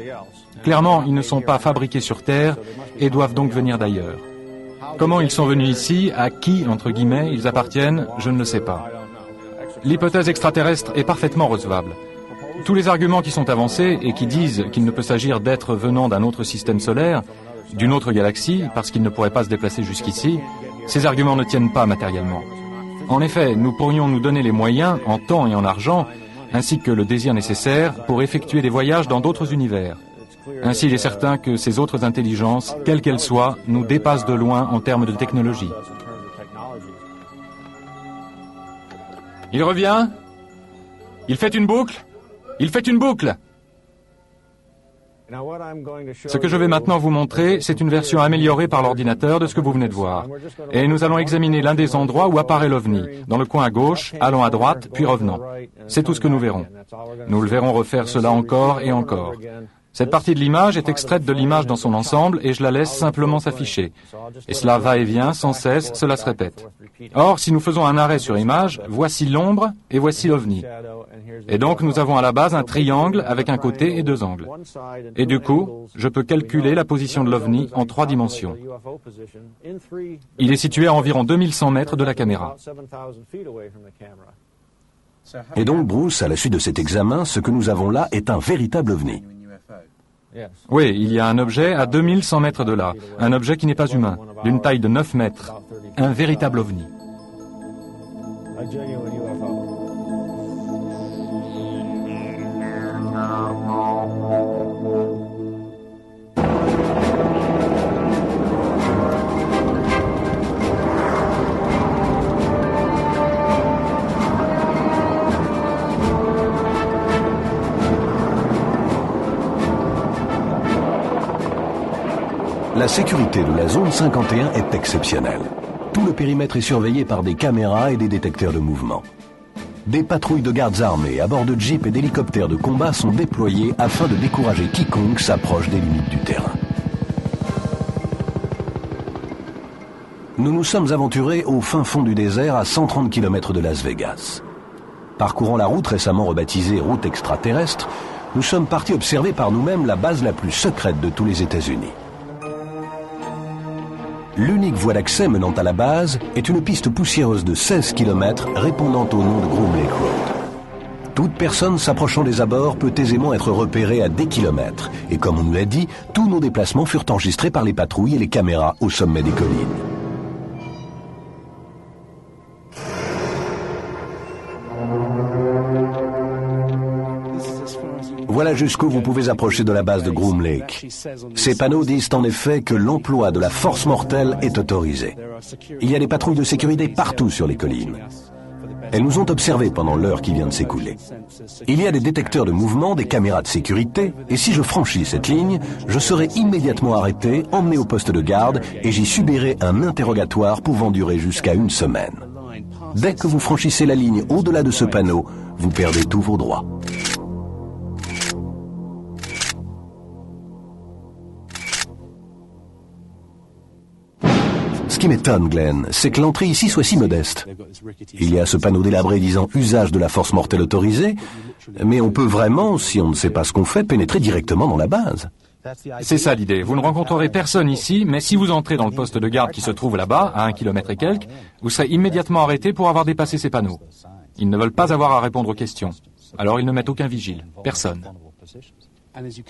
Speaker 2: Clairement, ils ne sont pas fabriqués sur Terre et doivent donc venir d'ailleurs. Comment ils sont venus ici, à qui, entre guillemets, ils appartiennent, je ne le sais pas. L'hypothèse extraterrestre est parfaitement recevable. Tous les arguments qui sont avancés et qui disent qu'il ne peut s'agir d'êtres venant d'un autre système solaire, d'une autre galaxie, parce qu'ils ne pourraient pas se déplacer jusqu'ici, ces arguments ne tiennent pas matériellement. En effet, nous pourrions nous donner les moyens, en temps et en argent, ainsi que le désir nécessaire pour effectuer des voyages dans d'autres univers. Ainsi, il est certain que ces autres intelligences, quelles qu'elles soient, nous dépassent de loin en termes de technologie. Il revient. Il fait une boucle. Il fait une boucle. Ce que je vais maintenant vous montrer, c'est une version améliorée par l'ordinateur de ce que vous venez de voir. Et nous allons examiner l'un des endroits où apparaît l'OVNI, dans le coin à gauche, allant à droite, puis revenant. C'est tout ce que nous verrons. Nous le verrons refaire cela encore et encore. Cette partie de l'image est extraite de l'image dans son ensemble et je la laisse simplement s'afficher. Et cela va et vient sans cesse, cela se répète. Or, si nous faisons un arrêt sur image, voici l'ombre et voici l'OVNI. Et donc nous avons à la base un triangle avec un côté et 2 angles. Et du coup, je peux calculer la position de l'OVNI en 3 dimensions. Il est situé à environ 2100 mètres de la caméra.
Speaker 1: Et donc, Bruce, à la suite de cet examen, ce que nous avons là est un véritable OVNI.
Speaker 2: Oui, il y a un objet à 2100 mètres de là, un objet qui n'est pas humain, d'une taille de 9 mètres, un véritable OVNI.
Speaker 1: La sécurité de la zone 51 est exceptionnelle. Tout le périmètre est surveillé par des caméras et des détecteurs de mouvement. des patrouilles de gardes armés à bord de jeeps et d'hélicoptères de combat sont déployés afin de décourager quiconque s'approche des limites du terrain. Nous nous sommes aventurés au fin fond du désert à 130 km de Las Vegas. Parcourant la route récemment rebaptisée route extraterrestre, nous sommes partis observer par nous-mêmes la base la plus secrète de tous les États-Unis. L'unique voie d'accès menant à la base est une piste poussiéreuse de 16 km répondant au nom de Groom Lake Road. Toute personne s'approchant des abords peut aisément être repérée à des kilomètres. Et comme on nous l'a dit, tous nos déplacements furent enregistrés par les patrouilles et les caméras au sommet des collines. Voilà jusqu'où vous pouvez approcher de la base de Groom Lake. Ces panneaux disent en effet que l'emploi de la force mortelle est autorisé. Il y a des patrouilles de sécurité partout sur les collines. Elles nous ont observés pendant l'heure qui vient de s'écouler. Il y a des détecteurs de mouvement, des caméras de sécurité, et si je franchis cette ligne, je serai immédiatement arrêté, emmené au poste de garde, et j'y subirai un interrogatoire pouvant durer jusqu'à 1 semaine. Dès que vous franchissez la ligne au-delà de ce panneau, vous perdez tous vos droits. Ce qui m'étonne, Glenn, c'est que l'entrée ici soit si modeste. Il y a ce panneau délabré disant « Usage de la force mortelle autorisée », mais on peut vraiment, si on ne sait pas ce qu'on fait, pénétrer directement dans la base.
Speaker 2: C'est ça l'idée. Vous ne rencontrerez personne ici, mais si vous entrez dans le poste de garde qui se trouve là-bas, à 1 kilomètre et quelques, vous serez immédiatement arrêté pour avoir dépassé ces panneaux. Ils ne veulent pas avoir à répondre aux questions. Alors ils ne mettent aucun vigile. Personne.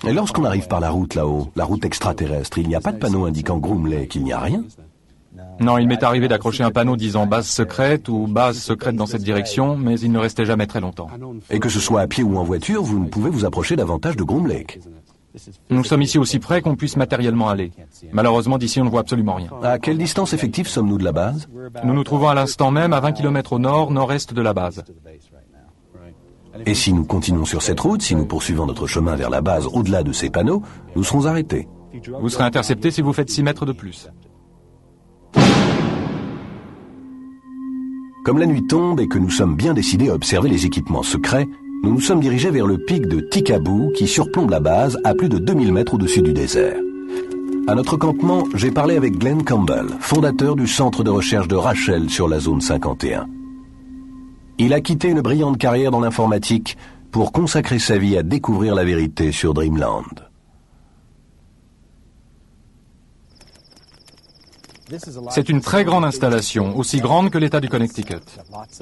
Speaker 1: Et lorsqu'on arrive par la route là-haut, la route extraterrestre, il n'y a pas de panneau indiquant Groom Lake, il n'y a rien?
Speaker 2: Non, il m'est arrivé d'accrocher un panneau disant base secrète ou base secrète dans cette direction, mais il ne restait jamais très longtemps.
Speaker 1: Et que ce soit à pied ou en voiture, vous ne pouvez vous approcher davantage de Groom Lake.
Speaker 2: Nous sommes ici aussi près qu'on puisse matériellement aller. Malheureusement, d'ici, on ne voit absolument rien.
Speaker 1: À quelle distance effective sommes-nous de la base?
Speaker 2: Nous nous trouvons à l'instant même à 20 km au nord, nord-est de la base.
Speaker 1: Et si nous continuons sur cette route, si nous poursuivons notre chemin vers la base au-delà de ces panneaux, nous serons arrêtés.
Speaker 2: Vous serez intercepté si vous faites 6 mètres de plus.
Speaker 1: Comme la nuit tombe et que nous sommes bien décidés à observer les équipements secrets, nous nous sommes dirigés vers le pic de Tikaboo qui surplombe la base à plus de 2000 mètres au-dessus du désert. À notre campement, j'ai parlé avec Glenn Campbell, fondateur du centre de recherche de Rachel sur la zone 51. Il a quitté une brillante carrière dans l'informatique pour consacrer sa vie à découvrir la vérité sur Dreamland.
Speaker 2: C'est une très grande installation, aussi grande que l'État du Connecticut.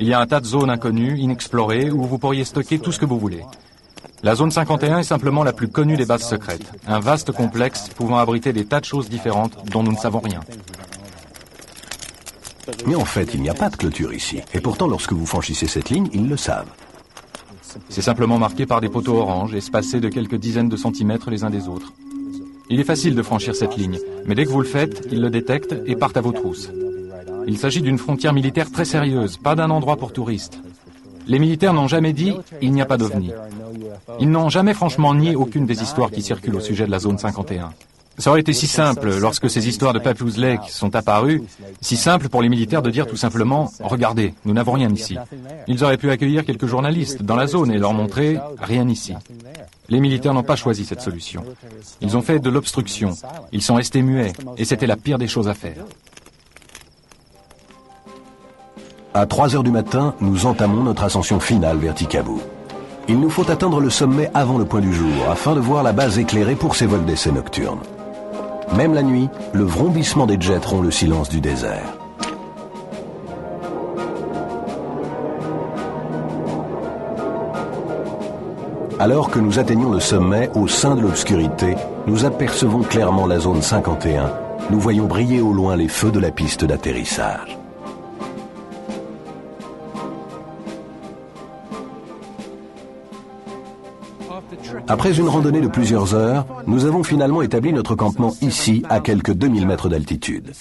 Speaker 2: Il y a un tas de zones inconnues, inexplorées, où vous pourriez stocker tout ce que vous voulez. La zone 51 est simplement la plus connue des bases secrètes, un vaste complexe pouvant abriter des tas de choses différentes dont nous ne savons rien.
Speaker 1: Mais en fait, il n'y a pas de clôture ici. Et pourtant, lorsque vous franchissez cette ligne, ils le savent.
Speaker 2: C'est simplement marqué par des poteaux oranges, espacés de quelques dizaines de centimètres les uns des autres. Il est facile de franchir cette ligne, mais dès que vous le faites, ils le détectent et partent à vos trousses. Il s'agit d'une frontière militaire très sérieuse, pas d'un endroit pour touristes. Les militaires n'ont jamais dit « il n'y a pas d'OVNI ». Ils n'ont jamais franchement nié aucune des histoires qui circulent au sujet de la zone 51. Ça aurait été si simple, lorsque ces histoires de Papoose Lake sont apparues, si simple pour les militaires de dire tout simplement « regardez, nous n'avons rien ici ». Ils auraient pu accueillir quelques journalistes dans la zone et leur montrer « rien ici ». Les militaires n'ont pas choisi cette solution. Ils ont fait de l'obstruction, ils sont restés muets, et c'était la pire des choses à faire.
Speaker 1: À 3 heures du matin, nous entamons notre ascension finale vers Tikaboo. Il nous faut atteindre le sommet avant le point du jour, afin de voir la base éclairée pour ses vols d'essai nocturnes. Même la nuit, le vrombissement des jets rompt le silence du désert. Alors que nous atteignons le sommet, au sein de l'obscurité, nous apercevons clairement la zone 51. Nous voyons briller au loin les feux de la piste d'atterrissage. Après une randonnée de plusieurs heures, nous avons finalement établi notre campement ici, à quelques 2000 mètres d'altitude.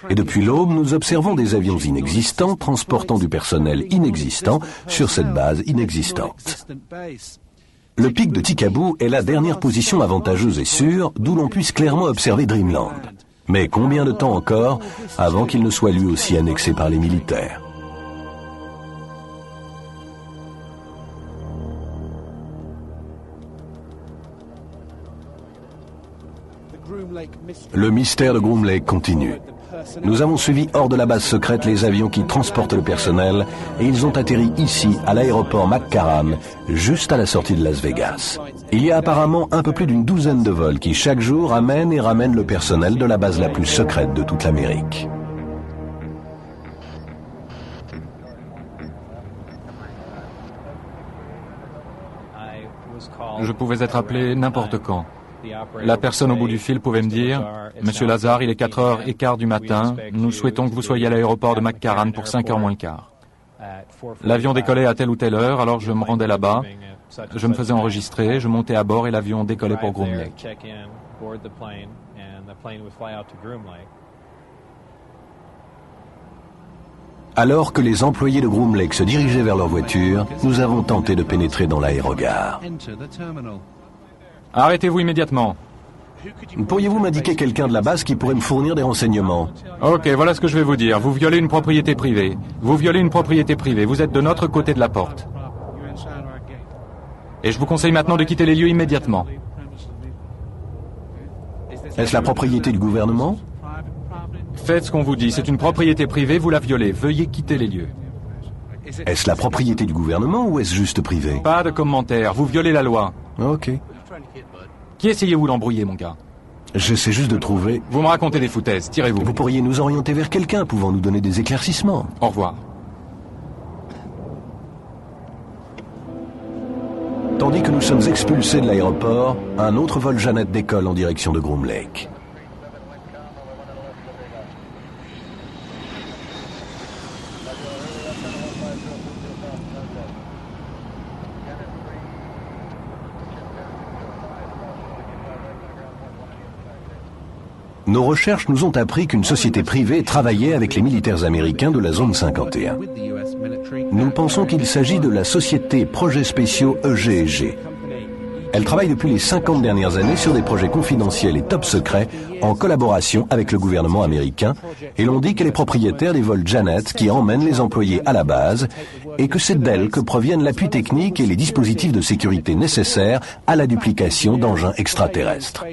Speaker 1: Et depuis l'aube, nous observons des avions inexistants transportant du personnel inexistant sur cette base inexistante. Le pic de Tikaboo est la dernière position avantageuse et sûre d'où l'on puisse clairement observer Dreamland. Mais combien de temps encore avant qu'il ne soit lui aussi annexé par les militaires ? Le mystère de Groom Lake continue. Nous avons suivi hors de la base secrète les avions qui transportent le personnel et ils ont atterri ici, à l'aéroport McCarran, juste à la sortie de Las Vegas. Il y a apparemment un peu plus d'une douzaine de vols qui chaque jour amènent et ramènent le personnel de la base la plus secrète de toute l'Amérique.
Speaker 2: Je pouvais être appelé n'importe quand. La personne au bout du fil pouvait me dire « Monsieur Lazar, il est 4h15 du matin, nous souhaitons que vous soyez à l'aéroport de McCarran pour 5h moins le quart. » L'avion décollait à telle ou telle heure, alors je me rendais là-bas, je me faisais enregistrer, je montais à bord et l'avion décollait pour Groom Lake.
Speaker 1: Alors que les employés de Groom Lake se dirigeaient vers leur voiture, nous avons tenté de pénétrer dans l'aérogare.
Speaker 2: Arrêtez-vous immédiatement.
Speaker 1: Pourriez-vous m'indiquer quelqu'un de la base qui pourrait me fournir des renseignements?
Speaker 2: Ok, voilà ce que je vais vous dire. Vous violez une propriété privée. Vous violez une propriété privée. Vous êtes de notre côté de la porte. Et je vous conseille maintenant de quitter les lieux immédiatement.
Speaker 1: Est-ce la propriété du gouvernement?
Speaker 2: Faites ce qu'on vous dit. C'est une propriété privée, vous la violez. Veuillez quitter les lieux.
Speaker 1: Est-ce la propriété du gouvernement ou est-ce juste privé?
Speaker 2: Pas de commentaires. Vous violez la loi.
Speaker 1: Ok.
Speaker 2: Qui essayez-vous d'embrouiller, mon gars?
Speaker 1: J'essaie juste de trouver...
Speaker 2: Vous me racontez des foutaises. Tirez-vous.
Speaker 1: Vous pourriez nous orienter vers quelqu'un pouvant nous donner des éclaircissements.
Speaker 2: Au revoir.
Speaker 1: Tandis que nous sommes expulsés de l'aéroport, un autre vol Jeannette décolle en direction de Groom Lake. Nos recherches nous ont appris qu'une société privée travaillait avec les militaires américains de la zone 51. Nous pensons qu'il s'agit de la société Projets Spéciaux EG&G. Elle travaille depuis les 50 dernières années sur des projets confidentiels et top secrets en collaboration avec le gouvernement américain et l'on dit qu'elle est propriétaire des vols Janet qui emmènent les employés à la base et que c'est d'elle que proviennent l'appui technique et les dispositifs de sécurité nécessaires à la duplication d'engins extraterrestres.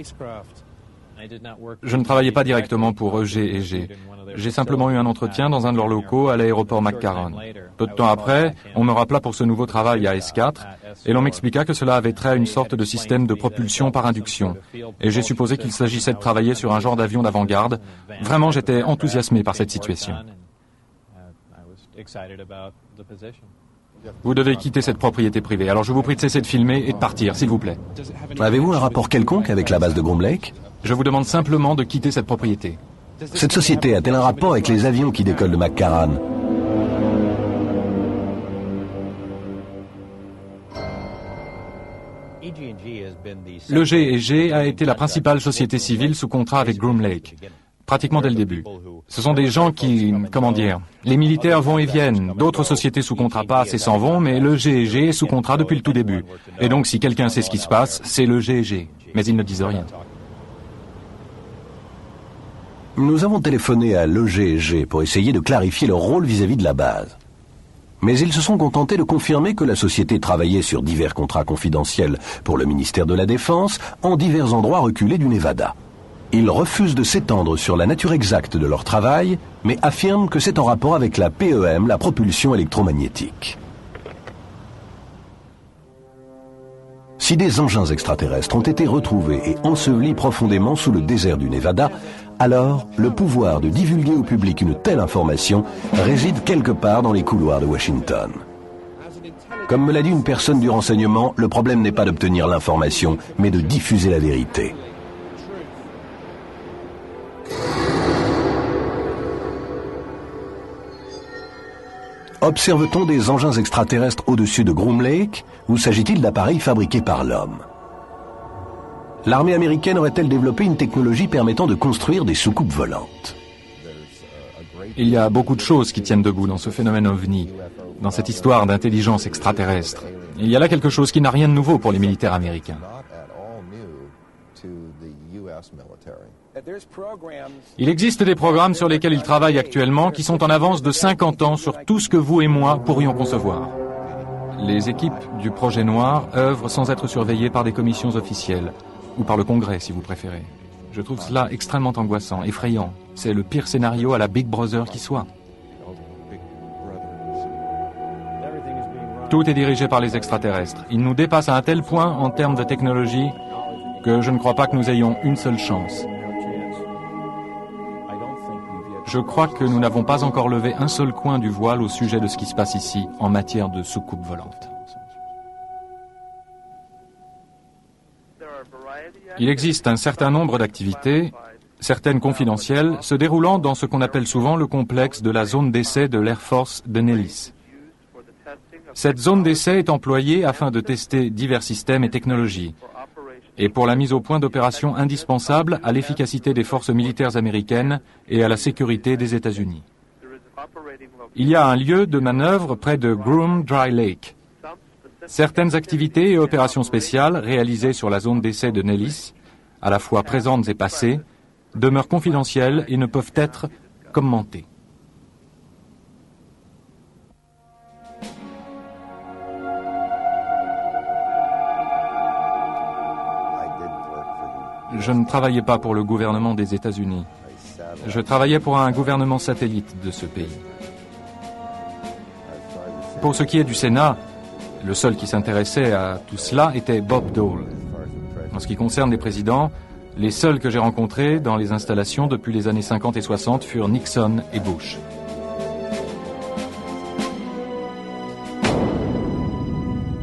Speaker 2: Je ne travaillais pas directement pour EG&G. J'ai simplement eu un entretien dans un de leurs locaux à l'aéroport McCarran. Peu de temps après, on me rappela pour ce nouveau travail à S4 et l'on m'expliqua que cela avait trait à une sorte de système de propulsion par induction. Et j'ai supposé qu'il s'agissait de travailler sur un genre d'avion d'avant-garde. Vraiment, j'étais enthousiasmé par cette situation. Vous devez quitter cette propriété privée. Alors je vous prie de cesser de filmer et de partir, s'il vous plaît.
Speaker 1: Avez-vous un rapport quelconque avec la base de Groom Lake?
Speaker 2: Je vous demande simplement de quitter cette propriété.
Speaker 1: Cette société a-t-elle un rapport avec les avions qui décollent de McCarran?
Speaker 2: Le G&G a été la principale société civile sous contrat avec Groom Lake, pratiquement dès le début. Ce sont des gens qui, comment dire, les militaires vont et viennent, d'autres sociétés sous contrat passent et s'en vont, mais le G&G est sous contrat depuis le tout début. Et donc si quelqu'un sait ce qui se passe, c'est le G&G. Mais ils ne disent rien.
Speaker 1: Nous avons téléphoné à l'EG&G pour essayer de clarifier leur rôle vis-à-vis de la base. Mais ils se sont contentés de confirmer que la société travaillait sur divers contrats confidentiels pour le ministère de la Défense en divers endroits reculés du Nevada. Ils refusent de s'étendre sur la nature exacte de leur travail, mais affirment que c'est en rapport avec la PEM, la propulsion électromagnétique. Si des engins extraterrestres ont été retrouvés et ensevelis profondément sous le désert du Nevada, alors le pouvoir de divulguer au public une telle information réside quelque part dans les couloirs de Washington. Comme me l'a dit une personne du renseignement, le problème n'est pas d'obtenir l'information, mais de diffuser la vérité. Observe-t-on des engins extraterrestres au-dessus de Groom Lake ou s'agit-il d'appareils fabriqués par l'homme? L'armée américaine aurait-elle développé une technologie permettant de construire des soucoupes volantes?
Speaker 2: Il y a beaucoup de choses qui tiennent debout dans ce phénomène OVNI, dans cette histoire d'intelligence extraterrestre. Il y a là quelque chose qui n'a rien de nouveau pour les militaires américains. Il existe des programmes sur lesquels ils travaillent actuellement qui sont en avance de 50 ans sur tout ce que vous et moi pourrions concevoir. Les équipes du projet noir œuvrent sans être surveillées par des commissions officielles, ou par le Congrès si vous préférez. Je trouve cela extrêmement angoissant, effrayant. C'est le pire scénario à la Big Brother qui soit. Tout est dirigé par les extraterrestres. Ils nous dépassent à un tel point en termes de technologie que je ne crois pas que nous ayons une seule chance. Je crois que nous n'avons pas encore levé un seul coin du voile au sujet de ce qui se passe ici en matière de soucoupe volante. Il existe un certain nombre d'activités, certaines confidentielles, se déroulant dans ce qu'on appelle souvent le complexe de la zone d'essai de l'Air Force de Nellis. Cette zone d'essai est employée afin de tester divers systèmes et technologies, et pour la mise au point d'opérations indispensables à l'efficacité des forces militaires américaines et à la sécurité des États-Unis. Il y a un lieu de manœuvre près de Groom Dry Lake. Certaines activités et opérations spéciales réalisées sur la zone d'essai de Nellis, à la fois présentes et passées, demeurent confidentielles et ne peuvent être commentées. Je ne travaillais pas pour le gouvernement des États-Unis. Je travaillais pour un gouvernement satellite de ce pays. Pour ce qui est du Sénat, le seul qui s'intéressait à tout cela était Bob Dole. En ce qui concerne les présidents, les seuls que j'ai rencontrés dans les installations depuis les années 50 et 60 furent Nixon et Bush.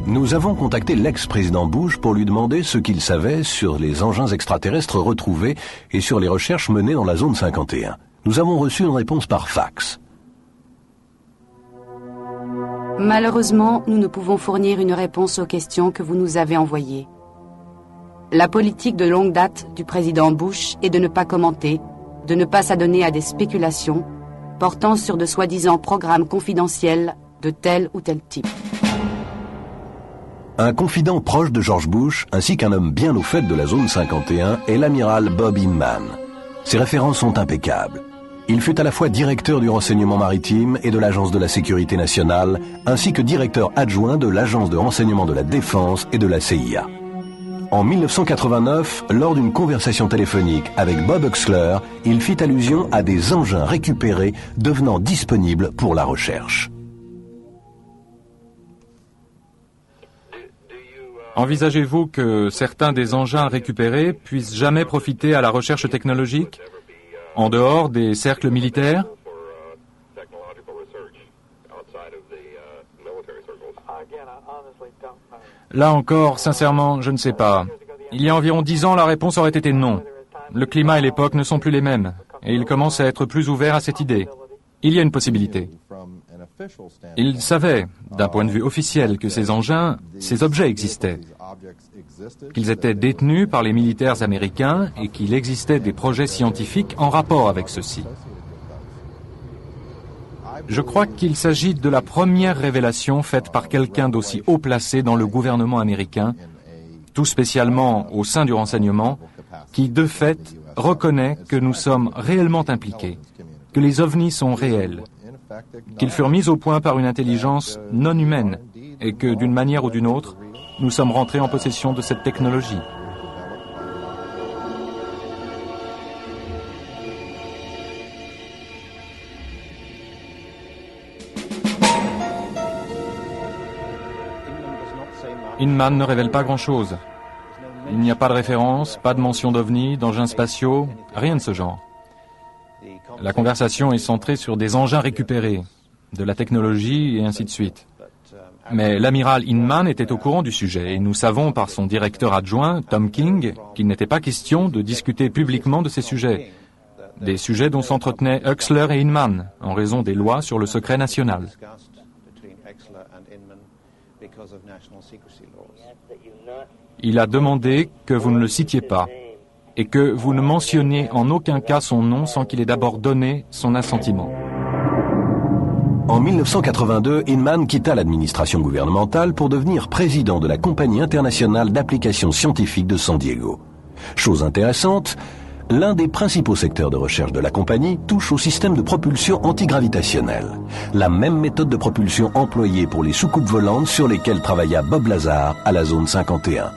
Speaker 1: Nous avons contacté l'ex-président Bush pour lui demander ce qu'il savait sur les engins extraterrestres retrouvés et sur les recherches menées dans la zone 51. Nous avons reçu une réponse par fax.
Speaker 3: Malheureusement, nous ne pouvons fournir une réponse aux questions que vous nous avez envoyées. La politique de longue date du président Bush est de ne pas commenter, de ne pas s'adonner à des spéculations portant sur de soi-disant programmes confidentiels de tel ou tel type.
Speaker 1: Un confident proche de George Bush, ainsi qu'un homme bien au fait de la zone 51, est l'amiral Bob Inman. Ses références sont impeccables. Il fut à la fois directeur du renseignement maritime et de l'Agence de la sécurité nationale, ainsi que directeur adjoint de l'Agence de renseignement de la défense et de la CIA. En 1989, lors d'une conversation téléphonique avec Bob Huxler, il fit allusion à des engins récupérés devenant disponibles pour la recherche.
Speaker 2: Envisagez-vous que certains des engins récupérés puissent jamais profiter à la recherche technologique, en dehors des cercles militaires? Là encore, sincèrement, je ne sais pas. Il y a environ 10 ans, la réponse aurait été non. Le climat et l'époque ne sont plus les mêmes, et il commence à être plus ouvert à cette idée. Il y a une possibilité. Il savait, d'un point de vue officiel, que ces engins, ces objets existaient, qu'ils étaient détenus par les militaires américains et qu'il existait des projets scientifiques en rapport avec ceux-ci. Je crois qu'il s'agit de la première révélation faite par quelqu'un d'aussi haut placé dans le gouvernement américain, tout spécialement au sein du renseignement, qui, de fait, reconnaît que nous sommes réellement impliqués, que les ovnis sont réels, qu'ils furent mis au point par une intelligence non humaine et que, d'une manière ou d'une autre, nous sommes rentrés en possession de cette technologie. Inman ne révèle pas grand-chose. Il n'y a pas de référence, pas de mention d'ovnis, d'engins spatiaux, rien de ce genre. La conversation est centrée sur des engins récupérés, de la technologie et ainsi de suite. Mais l'amiral Inman était au courant du sujet et nous savons par son directeur adjoint, Tom King, qu'il n'était pas question de discuter publiquement de ces sujets. Des sujets dont s'entretenaient Huxler et Inman en raison des lois sur le secret national. Il a demandé que vous ne le citiez pas et que vous ne mentionniez en aucun cas son nom sans qu'il ait d'abord donné son assentiment.
Speaker 1: En 1982, Inman quitta l'administration gouvernementale pour devenir président de la Compagnie internationale d'applications scientifiques de San Diego. Chose intéressante, l'un des principaux secteurs de recherche de la compagnie touche au système de propulsion antigravitationnelle, la même méthode de propulsion employée pour les soucoupes volantes sur lesquelles travailla Bob Lazar à la zone 51.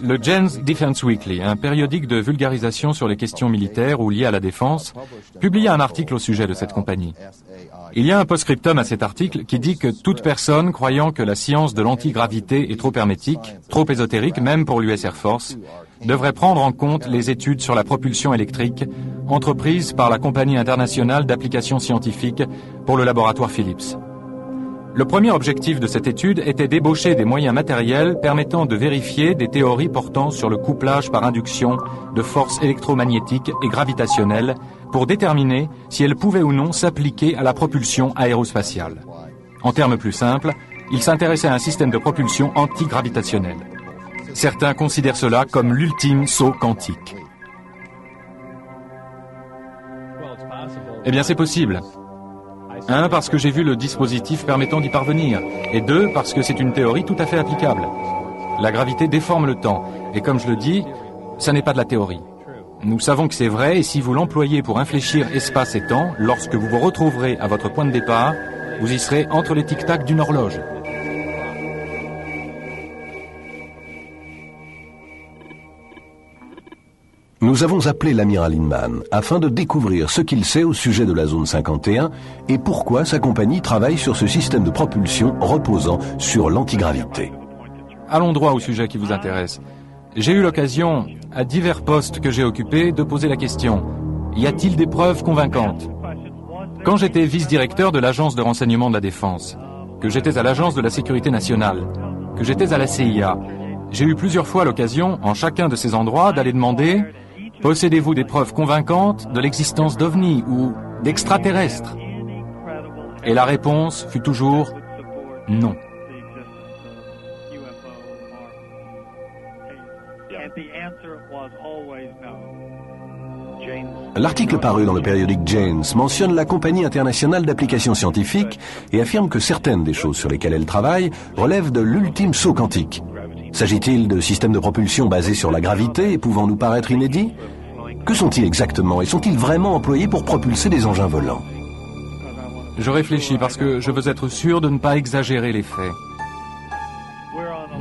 Speaker 2: Le Jane's Defense Weekly, un périodique de vulgarisation sur les questions militaires ou liées à la défense, publia un article au sujet de cette compagnie. Il y a un post-scriptum à cet article qui dit que toute personne croyant que la science de l'antigravité est trop hermétique, trop ésotérique même pour l'US Air Force, devrait prendre en compte les études sur la propulsion électrique entreprises par la Compagnie internationale d'applications scientifiques pour le laboratoire Phillips. Le premier objectif de cette étude était d'ébaucher des moyens matériels permettant de vérifier des théories portant sur le couplage par induction de forces électromagnétiques et gravitationnelles pour déterminer si elles pouvaient ou non s'appliquer à la propulsion aérospatiale. En termes plus simples, il s'intéressait à un système de propulsion antigravitationnel. Certains considèrent cela comme l'ultime saut quantique. Eh bien, c'est possible. 1, parce que j'ai vu le dispositif permettant d'y parvenir. Et 2, parce que c'est une théorie tout à fait applicable. La gravité déforme le temps. Et comme je le dis, ça n'est pas de la théorie. Nous savons que c'est vrai, et si vous l'employez pour infléchir espace et temps, lorsque vous vous retrouverez à votre point de départ, vous y serez entre les tic-tac d'une horloge.
Speaker 1: Nous avons appelé l'amiral Inman afin de découvrir ce qu'il sait au sujet de la zone 51 et pourquoi sa compagnie travaille sur ce système de propulsion reposant sur l'antigravité.
Speaker 2: Allons droit au sujet qui vous intéresse. J'ai eu l'occasion, à divers postes que j'ai occupés, de poser la question « Y a-t-il des preuves convaincantes ?» Quand j'étais vice-directeur de l'Agence de renseignement de la Défense, que j'étais à l'Agence de la Sécurité nationale, que j'étais à la CIA, j'ai eu plusieurs fois l'occasion, en chacun de ces endroits, d'aller demander « Possédez-vous des preuves convaincantes de l'existence d'ovnis ou d'extraterrestres ?» Et la réponse fut toujours « non ».
Speaker 1: L'article paru dans le périodique Jane's mentionne la Compagnie internationale d'applications scientifiques et affirme que certaines des choses sur lesquelles elle travaille relèvent de l'ultime saut quantique. S'agit-il de systèmes de propulsion basés sur la gravité et pouvant nous paraître inédits? Que sont-ils exactement et sont-ils vraiment employés pour propulser des engins volants?
Speaker 2: Je réfléchis parce que je veux être sûr de ne pas exagérer les faits.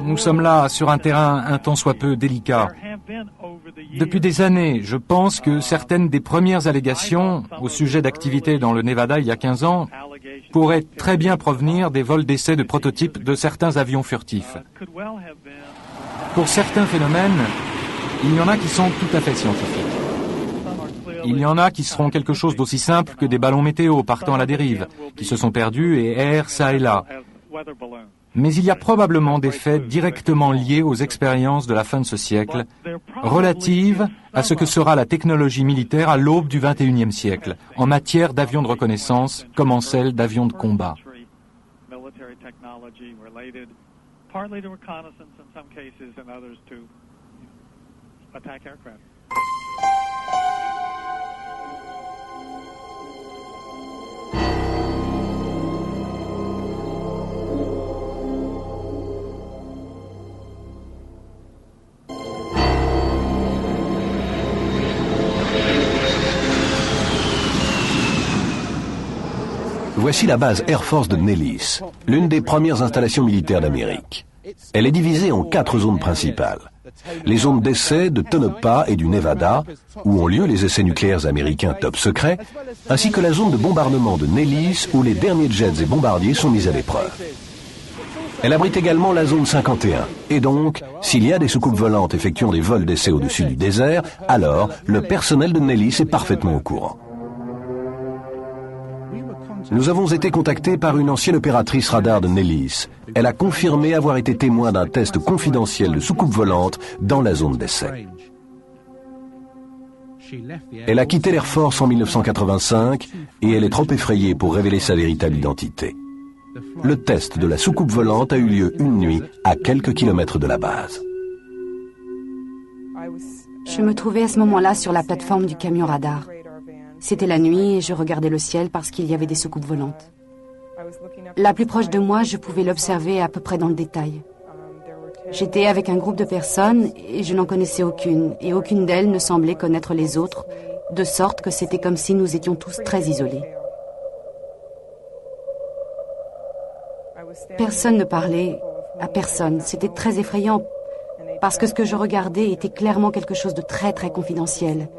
Speaker 2: Nous sommes là sur un terrain un tant soit peu délicat. Depuis des années, je pense que certaines des premières allégations au sujet d'activités dans le Nevada il y a 15 ans pourraient très bien provenir des vols d'essais de prototypes de certains avions furtifs. Pour certains phénomènes, il y en a qui sont tout à fait scientifiques. Il y en a qui seront quelque chose d'aussi simple que des ballons météo partant à la dérive, qui se sont perdus et errent ça et là. Mais il y a probablement des faits directement liés aux expériences de la fin de ce siècle, relatives à ce que sera la technologie militaire à l'aube du XXIe siècle, en matière d'avions de reconnaissance comme en celle d'avions de combat.
Speaker 1: Voici la base Air Force de Nellis, l'une des premières installations militaires d'Amérique. Elle est divisée en 4 zones principales. Les zones d'essai de Tonopah et du Nevada, où ont lieu les essais nucléaires américains top secret, ainsi que la zone de bombardement de Nellis, où les derniers jets et bombardiers sont mis à l'épreuve. Elle abrite également la zone 51, et donc, s'il y a des soucoupes volantes effectuant des vols d'essai au-dessus du désert, alors le personnel de Nellis est parfaitement au courant. Nous avons été contactés par une ancienne opératrice radar de Nellis. Elle a confirmé avoir été témoin d'un test confidentiel de soucoupe volante dans la zone d'essai. Elle a quitté l'Air Force en 1985 et elle est trop effrayée pour révéler sa véritable identité. Le test de la soucoupe volante a eu lieu une nuit à quelques kilomètres de la base.
Speaker 3: Je me trouvais à ce moment-là sur la plateforme du camion radar. C'était la nuit et je regardais le ciel parce qu'il y avait des soucoupes volantes. La plus proche de moi, je pouvais l'observer à peu près dans le détail. J'étais avec un groupe de personnes et je n'en connaissais aucune, et aucune d'elles ne semblait connaître les autres, de sorte que c'était comme si nous étions tous très isolés. Personne ne parlait à personne, c'était très effrayant. parce que ce que je regardais était clairement quelque chose de très très confidentiel.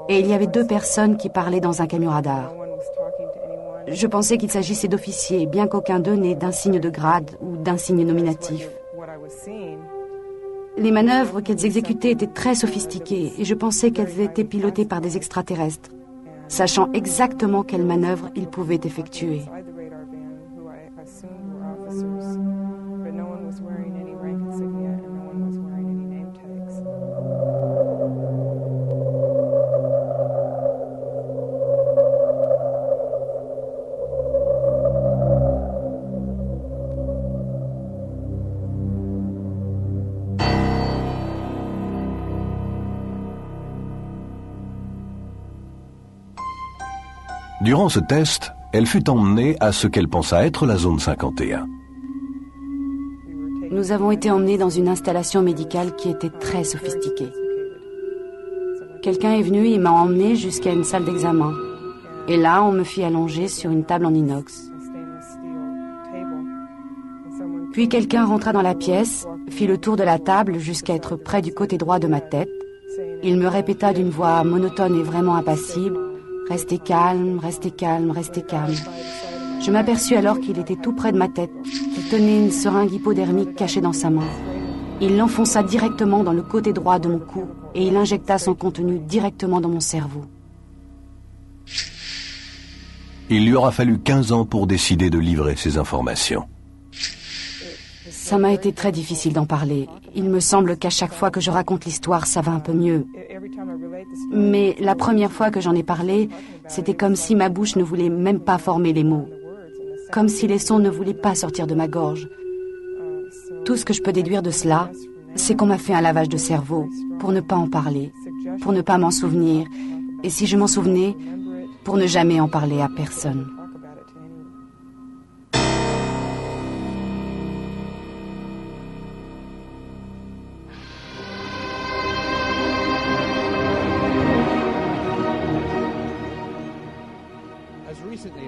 Speaker 3: Et il y avait 2 personnes qui parlaient dans un camion radar. Je pensais qu'il s'agissait d'officiers, bien qu'aucun d'eux n'ait d'insigne de grade ou d'insigne nominatif. Les manœuvres qu'elles exécutaient étaient très sophistiquées et je pensais qu'elles étaient pilotées par des extraterrestres, sachant exactement quelles manœuvres ils pouvaient effectuer.
Speaker 1: Durant ce test, elle fut emmenée à ce qu'elle pensa être la zone 51.
Speaker 3: Nous avons été emmenés dans une installation médicale qui était très sophistiquée. Quelqu'un est venu et m'a emmené jusqu'à une salle d'examen. Et là, on me fit allonger sur une table en inox. Puis quelqu'un rentra dans la pièce, fit le tour de la table jusqu'à être près du côté droit de ma tête. Il me répéta d'une voix monotone et vraiment impassible: « Restez calme, restez calme, restez calme. » Je m'aperçus alors qu'il était tout près de ma tête, qu'il tenait une seringue hypodermique cachée dans sa main. Il l'enfonça directement dans le côté droit de mon cou et il injecta son contenu directement dans mon cerveau.
Speaker 1: Il lui aura fallu 15 ans pour décider de livrer ces informations.
Speaker 3: Ça m'a été très difficile d'en parler. Il me semble qu'à chaque fois que je raconte l'histoire, ça va un peu mieux. Mais la première fois que j'en ai parlé, c'était comme si ma bouche ne voulait même pas former les mots. Comme si les sons ne voulaient pas sortir de ma gorge. Tout ce que je peux déduire de cela, c'est qu'on m'a fait un lavage de cerveau pour ne pas en parler, pour ne pas m'en souvenir, et si je m'en souvenais, pour ne jamais en parler à personne.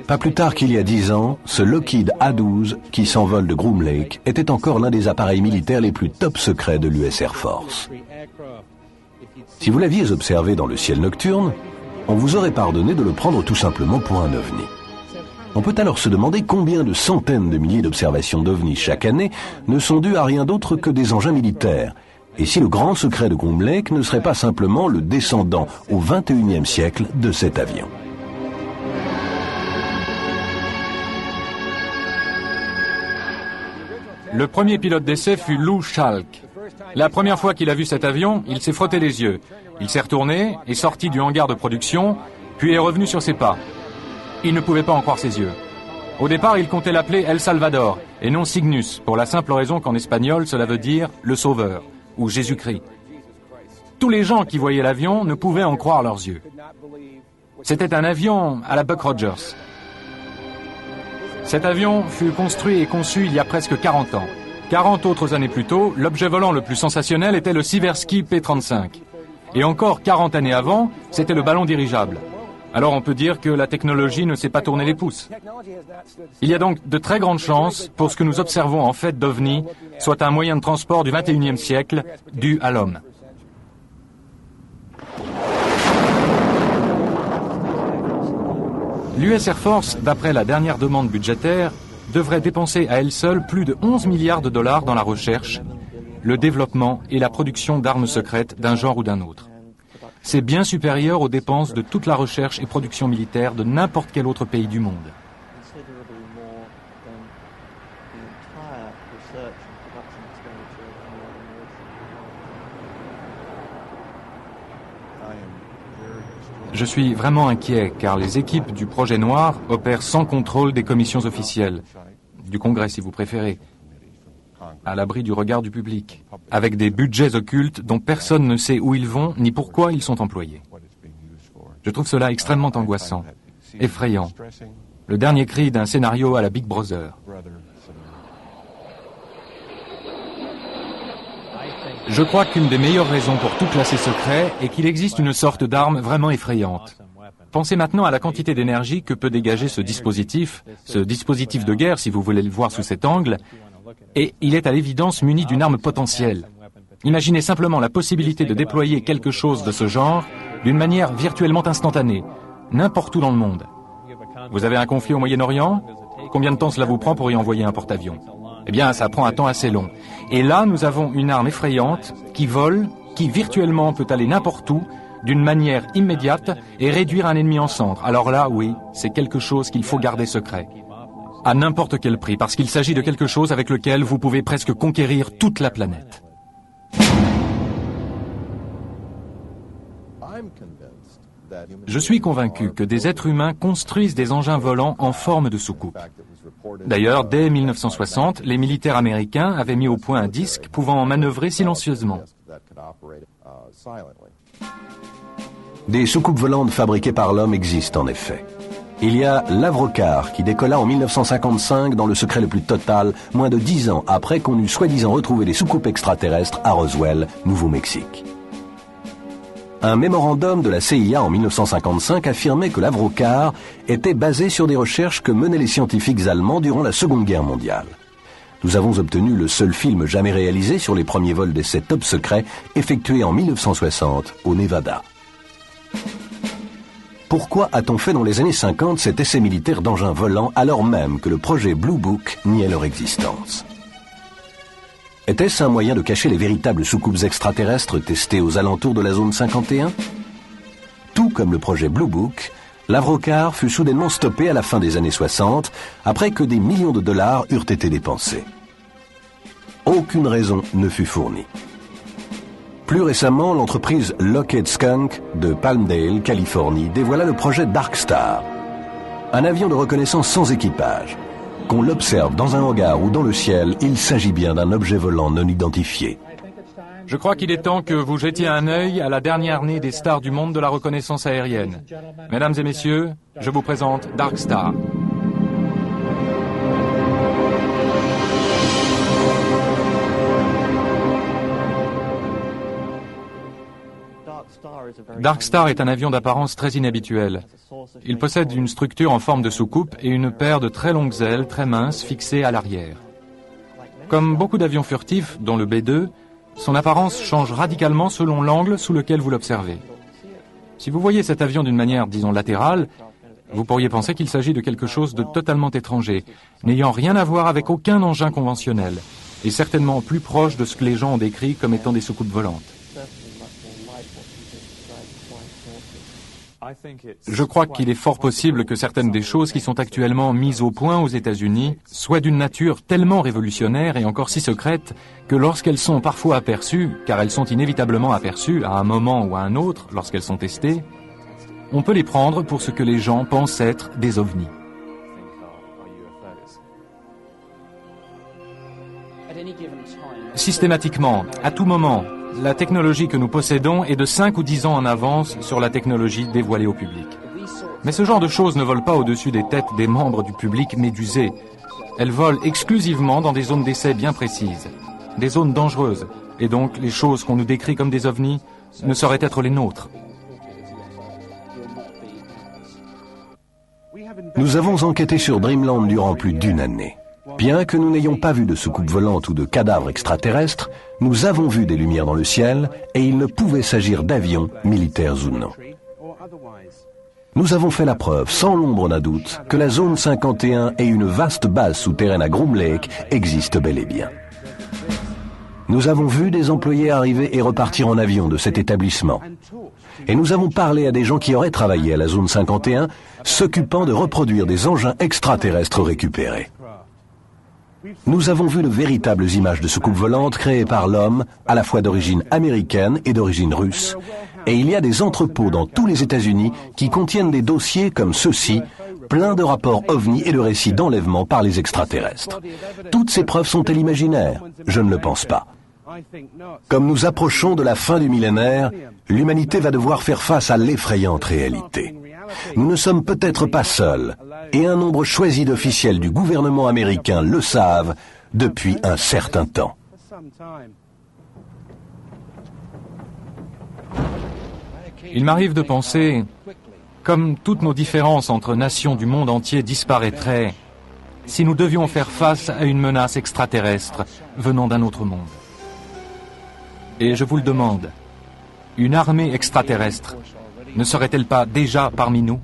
Speaker 1: Pas plus tard qu'il y a 10 ans, ce Lockheed A-12 qui s'envole de Groom Lake était encore l'un des appareils militaires les plus top secrets de l'US Air Force. Si vous l'aviez observé dans le ciel nocturne, on vous aurait pardonné de le prendre tout simplement pour un ovni. On peut alors se demander combien de centaines de milliers d'observations d'ovnis chaque année ne sont dues à rien d'autre que des engins militaires, et si le grand secret de Groom Lake ne serait pas simplement le descendant au XXIe siècle de cet avion.
Speaker 2: Le premier pilote d'essai fut Lou Schalk. La première fois qu'il a vu cet avion, il s'est frotté les yeux. Il s'est retourné, est sorti du hangar de production, puis est revenu sur ses pas. Il ne pouvait pas en croire ses yeux. Au départ, il comptait l'appeler El Salvador, et non Cygnus, pour la simple raison qu'en espagnol, cela veut dire « le Sauveur » ou « Jésus-Christ ». Tous les gens qui voyaient l'avion ne pouvaient en croire leurs yeux. C'était un avion à la Buck Rogers. Cet avion fut construit et conçu il y a presque 40 ans. 40 autres années plus tôt, l'objet volant le plus sensationnel était le Sikorsky P-35. Et encore 40 années avant, c'était le ballon dirigeable. Alors on peut dire que la technologie ne s'est pas tourné les pouces. Il y a donc de très grandes chances pour ce que nous observons en fait d'OVNI soit un moyen de transport du XXIe siècle dû à l'homme. L'US Air Force, d'après la dernière demande budgétaire, devrait dépenser à elle seule plus de 11 milliards de dollars dans la recherche, le développement et la production d'armes secrètes d'un genre ou d'un autre. C'est bien supérieur aux dépenses de toute la recherche et production militaire de n'importe quel autre pays du monde. Je suis vraiment inquiet car les équipes du projet noir opèrent sans contrôle des commissions officielles, du Congrès si vous préférez, à l'abri du regard du public, avec des budgets occultes dont personne ne sait où ils vont ni pourquoi ils sont employés. Je trouve cela extrêmement angoissant, effrayant, le dernier cri d'un scénario à la Big Brother. Je crois qu'une des meilleures raisons pour tout classer secret est qu'il existe une sorte d'arme vraiment effrayante. Pensez maintenant à la quantité d'énergie que peut dégager ce dispositif de guerre, si vous voulez le voir sous cet angle, et il est à l'évidence muni d'une arme potentielle. Imaginez simplement la possibilité de déployer quelque chose de ce genre d'une manière virtuellement instantanée, n'importe où dans le monde. Vous avez un conflit au Moyen-Orient? Combien de temps cela vous prend pour y envoyer un porte-avions? Eh bien, ça prend un temps assez long. Et là, nous avons une arme effrayante qui vole, qui virtuellement peut aller n'importe où, d'une manière immédiate et réduire un ennemi en cendres. Alors là, oui, c'est quelque chose qu'il faut garder secret. À n'importe quel prix, parce qu'il s'agit de quelque chose avec lequel vous pouvez presque conquérir toute la planète. Je suis convaincu que des êtres humains construisent des engins volants en forme de soucoupe. D'ailleurs, dès 1960, les militaires américains avaient mis au point un disque pouvant manœuvrer silencieusement.
Speaker 1: Des soucoupes volantes fabriquées par l'homme existent en effet. Il y a l'Avrocar qui décolla en 1955 dans le secret le plus total, moins de 10 ans après qu'on eût soi-disant retrouvé des soucoupes extraterrestres à Roswell, Nouveau-Mexique. Un mémorandum de la CIA en 1955 affirmait que l'Avrocar était basé sur des recherches que menaient les scientifiques allemands durant la Seconde Guerre mondiale. Nous avons obtenu le seul film jamais réalisé sur les premiers vols d'essais top secrets effectués en 1960 au Nevada. Pourquoi a-t-on fait dans les années 50 cet essai militaire d'engins volants alors même que le projet Blue Book niait leur existence? Était-ce un moyen de cacher les véritables soucoupes extraterrestres testées aux alentours de la zone 51? Tout comme le projet Blue Book, l'Avrocar fut soudainement stoppé à la fin des années 60 après que des millions de dollars eurent été dépensés. Aucune raison ne fut fournie. Plus récemment, l'entreprise Lockheed Skunk de Palmdale, Californie, dévoila le projet Dark Star, un avion de reconnaissance sans équipage. Qu'on l'observe dans un hangar ou dans le ciel, il s'agit bien d'un objet volant non identifié.
Speaker 2: Je crois qu'il est temps que vous jetiez un œil à la dernière née des stars du monde de la reconnaissance aérienne. Mesdames et messieurs, je vous présente Dark Star. Dark Star est un avion d'apparence très inhabituelle. Il possède une structure en forme de soucoupe et une paire de très longues ailes très minces fixées à l'arrière. Comme beaucoup d'avions furtifs, dont le B-2, son apparence change radicalement selon l'angle sous lequel vous l'observez. Si vous voyez cet avion d'une manière, disons, latérale, vous pourriez penser qu'il s'agit de quelque chose de totalement étranger, n'ayant rien à voir avec aucun engin conventionnel, et certainement plus proche de ce que les gens ont décrit comme étant des soucoupes volantes. Je crois qu'il est fort possible que certaines des choses qui sont actuellement mises au point aux États-Unis soient d'une nature tellement révolutionnaire et encore si secrète que lorsqu'elles sont parfois aperçues, car elles sont inévitablement aperçues à un moment ou à un autre lorsqu'elles sont testées, on peut les prendre pour ce que les gens pensent être des ovnis. Systématiquement, à tout moment, la technologie que nous possédons est de 5 ou 10 ans en avance sur la technologie dévoilée au public. Mais ce genre de choses ne vole pas au-dessus des têtes des membres du public médusés. Elles volent exclusivement dans des zones d'essai bien précises, des zones dangereuses, et donc les choses qu'on nous décrit comme des ovnis ne sauraient être les nôtres.
Speaker 1: Nous avons enquêté sur Dreamland durant plus d'une année. Bien que nous n'ayons pas vu de soucoupe volante ou de cadavres extraterrestres, nous avons vu des lumières dans le ciel et il ne pouvait s'agir d'avions, militaires ou non. Nous avons fait la preuve, sans l'ombre d'un doute, que la zone 51 et une vaste base souterraine à Groom Lake existent bel et bien. Nous avons vu des employés arriver et repartir en avion de cet établissement. Et nous avons parlé à des gens qui auraient travaillé à la zone 51, s'occupant de reproduire des engins extraterrestres récupérés. Nous avons vu de véritables images de soucoupes volantes créées par l'homme, à la fois d'origine américaine et d'origine russe. Et il y a des entrepôts dans tous les États-Unis qui contiennent des dossiers comme ceux-ci, pleins de rapports ovnis et de récits d'enlèvement par les extraterrestres. Toutes ces preuves sont-elles imaginaires? Je ne le pense pas. Comme nous approchons de la fin du millénaire, l'humanité va devoir faire face à l'effrayante réalité. Nous ne sommes peut-être pas seuls, et un nombre choisi d'officiels du gouvernement américain le savent depuis un certain temps.
Speaker 2: Il m'arrive de penser, comme toutes nos différences entre nations du monde entier disparaîtraient, si nous devions faire face à une menace extraterrestre venant d'un autre monde. Et je vous le demande, une armée extraterrestre ne serait-elle pas déjà parmi nous ?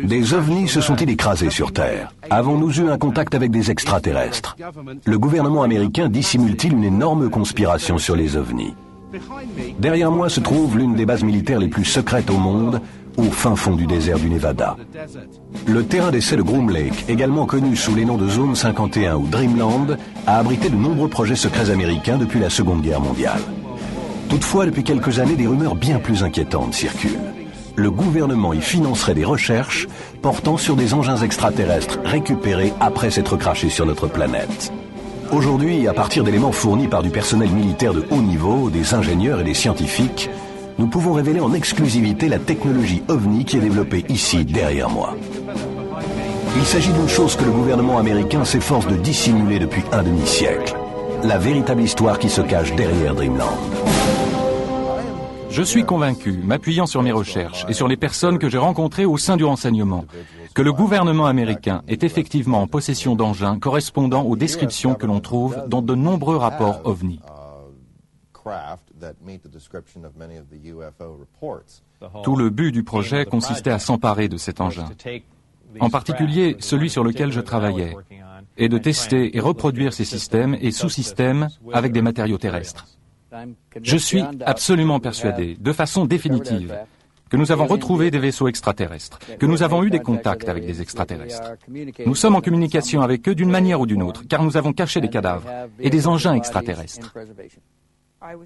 Speaker 1: Des ovnis se sont-ils écrasés sur Terre? Avons-nous eu un contact avec des extraterrestres? Le gouvernement américain dissimule-t-il une énorme conspiration sur les ovnis? Derrière moi se trouve l'une des bases militaires les plus secrètes au monde, au fin fond du désert du Nevada. Le terrain d'essai de Groom Lake, également connu sous les noms de Zone 51 ou Dreamland, a abrité de nombreux projets secrets américains depuis la Seconde Guerre mondiale. Toutefois, depuis quelques années, des rumeurs bien plus inquiétantes circulent. Le gouvernement y financerait des recherches portant sur des engins extraterrestres récupérés après s'être crachés sur notre planète. Aujourd'hui, à partir d'éléments fournis par du personnel militaire de haut niveau, des ingénieurs et des scientifiques, nous pouvons révéler en exclusivité la technologie OVNI qui est développée ici, derrière moi. Il s'agit d'une chose que le gouvernement américain s'efforce de dissimuler depuis un demi-siècle. La véritable histoire qui se cache derrière Dreamland.
Speaker 2: Je suis convaincu, m'appuyant sur mes recherches et sur les personnes que j'ai rencontrées au sein du renseignement, que le gouvernement américain est effectivement en possession d'engins correspondant aux descriptions que l'on trouve dans de nombreux rapports OVNI. Tout le but du projet consistait à s'emparer de cet engin, en particulier celui sur lequel je travaillais, et de tester et reproduire ces systèmes et sous-systèmes avec des matériaux terrestres. Je suis absolument persuadé, de façon définitive, que nous avons retrouvé des vaisseaux extraterrestres, que nous avons eu des contacts avec des extraterrestres. Nous sommes en communication avec eux d'une manière ou d'une autre, car nous avons caché des cadavres et des engins extraterrestres.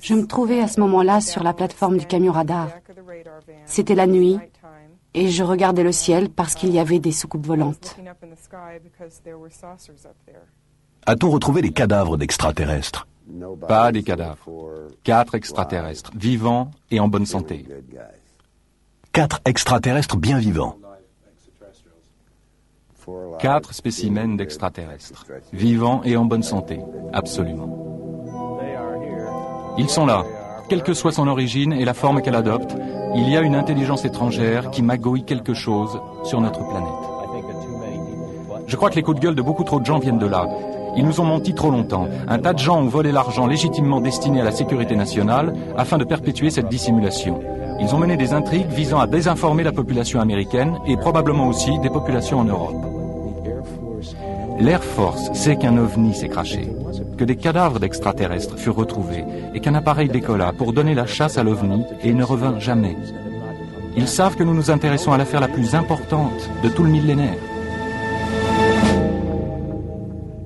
Speaker 3: Je me trouvais à ce moment-là sur la plateforme du camion radar. C'était la nuit et je regardais le ciel parce qu'il y avait des soucoupes volantes.
Speaker 1: A-t-on retrouvé des cadavres d'extraterrestres?
Speaker 2: Pas des cadavres. 4 extraterrestres, vivants et en bonne santé.
Speaker 1: 4 extraterrestres bien vivants.
Speaker 2: 4 spécimens d'extraterrestres, vivants et en bonne santé, absolument. Ils sont là. Quelle que soit son origine et la forme qu'elle adopte, il y a une intelligence étrangère qui magouille quelque chose sur notre planète. Je crois que les coups de gueule de beaucoup trop de gens viennent de là. Ils nous ont menti trop longtemps. Un tas de gens ont volé l'argent légitimement destiné à la sécurité nationale afin de perpétuer cette dissimulation. Ils ont mené des intrigues visant à désinformer la population américaine et probablement aussi des populations en Europe. L'Air Force sait qu'un ovni s'est crashé, que des cadavres d'extraterrestres furent retrouvés et qu'un appareil décolla pour donner la chasse à l'ovni et ne revint jamais. Ils savent que nous nous intéressons à l'affaire la plus importante de tout le millénaire.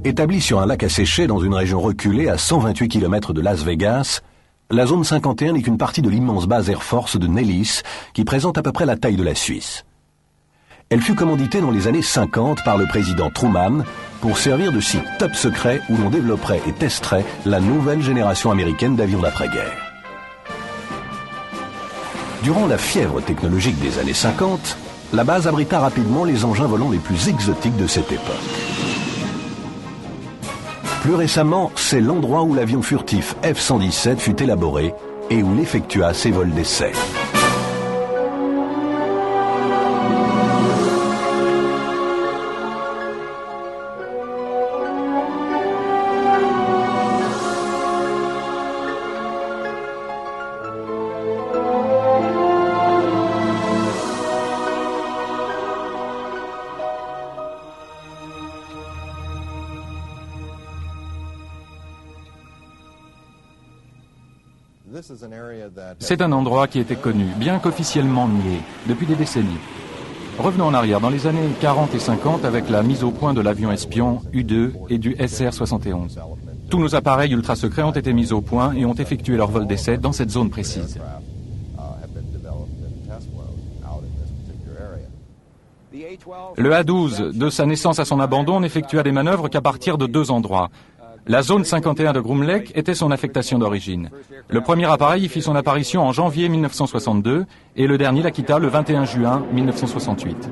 Speaker 1: Établie sur un lac asséché dans une région reculée à 128 km de Las Vegas, la zone 51 n'est qu'une partie de l'immense base Air Force de Nellis qui présente à peu près la taille de la Suisse. Elle fut commanditée dans les années 50 par le président Truman pour servir de site top secret où l'on développerait et testerait la nouvelle génération américaine d'avions d'après-guerre. Durant la fièvre technologique des années 50, la base abrita rapidement les engins volants les plus exotiques de cette époque. Plus récemment, c'est l'endroit où l'avion furtif F-117 fut élaboré et où il effectua ses vols d'essai.
Speaker 2: C'est un endroit qui était connu, bien qu'officiellement nié, depuis des décennies. Revenons en arrière, dans les années 40 et 50, avec la mise au point de l'avion espion U-2 et du SR-71. Tous nos appareils ultra secrets ont été mis au point et ont effectué leur vol d'essai dans cette zone précise. Le A-12, de sa naissance à son abandon, n'effectua des manœuvres qu'à partir de 2 endroits. La zone 51 de Groom Lake était son affectation d'origine. Le premier appareil y fit son apparition en janvier 1962 et le dernier la quitta le 21 juin 1968.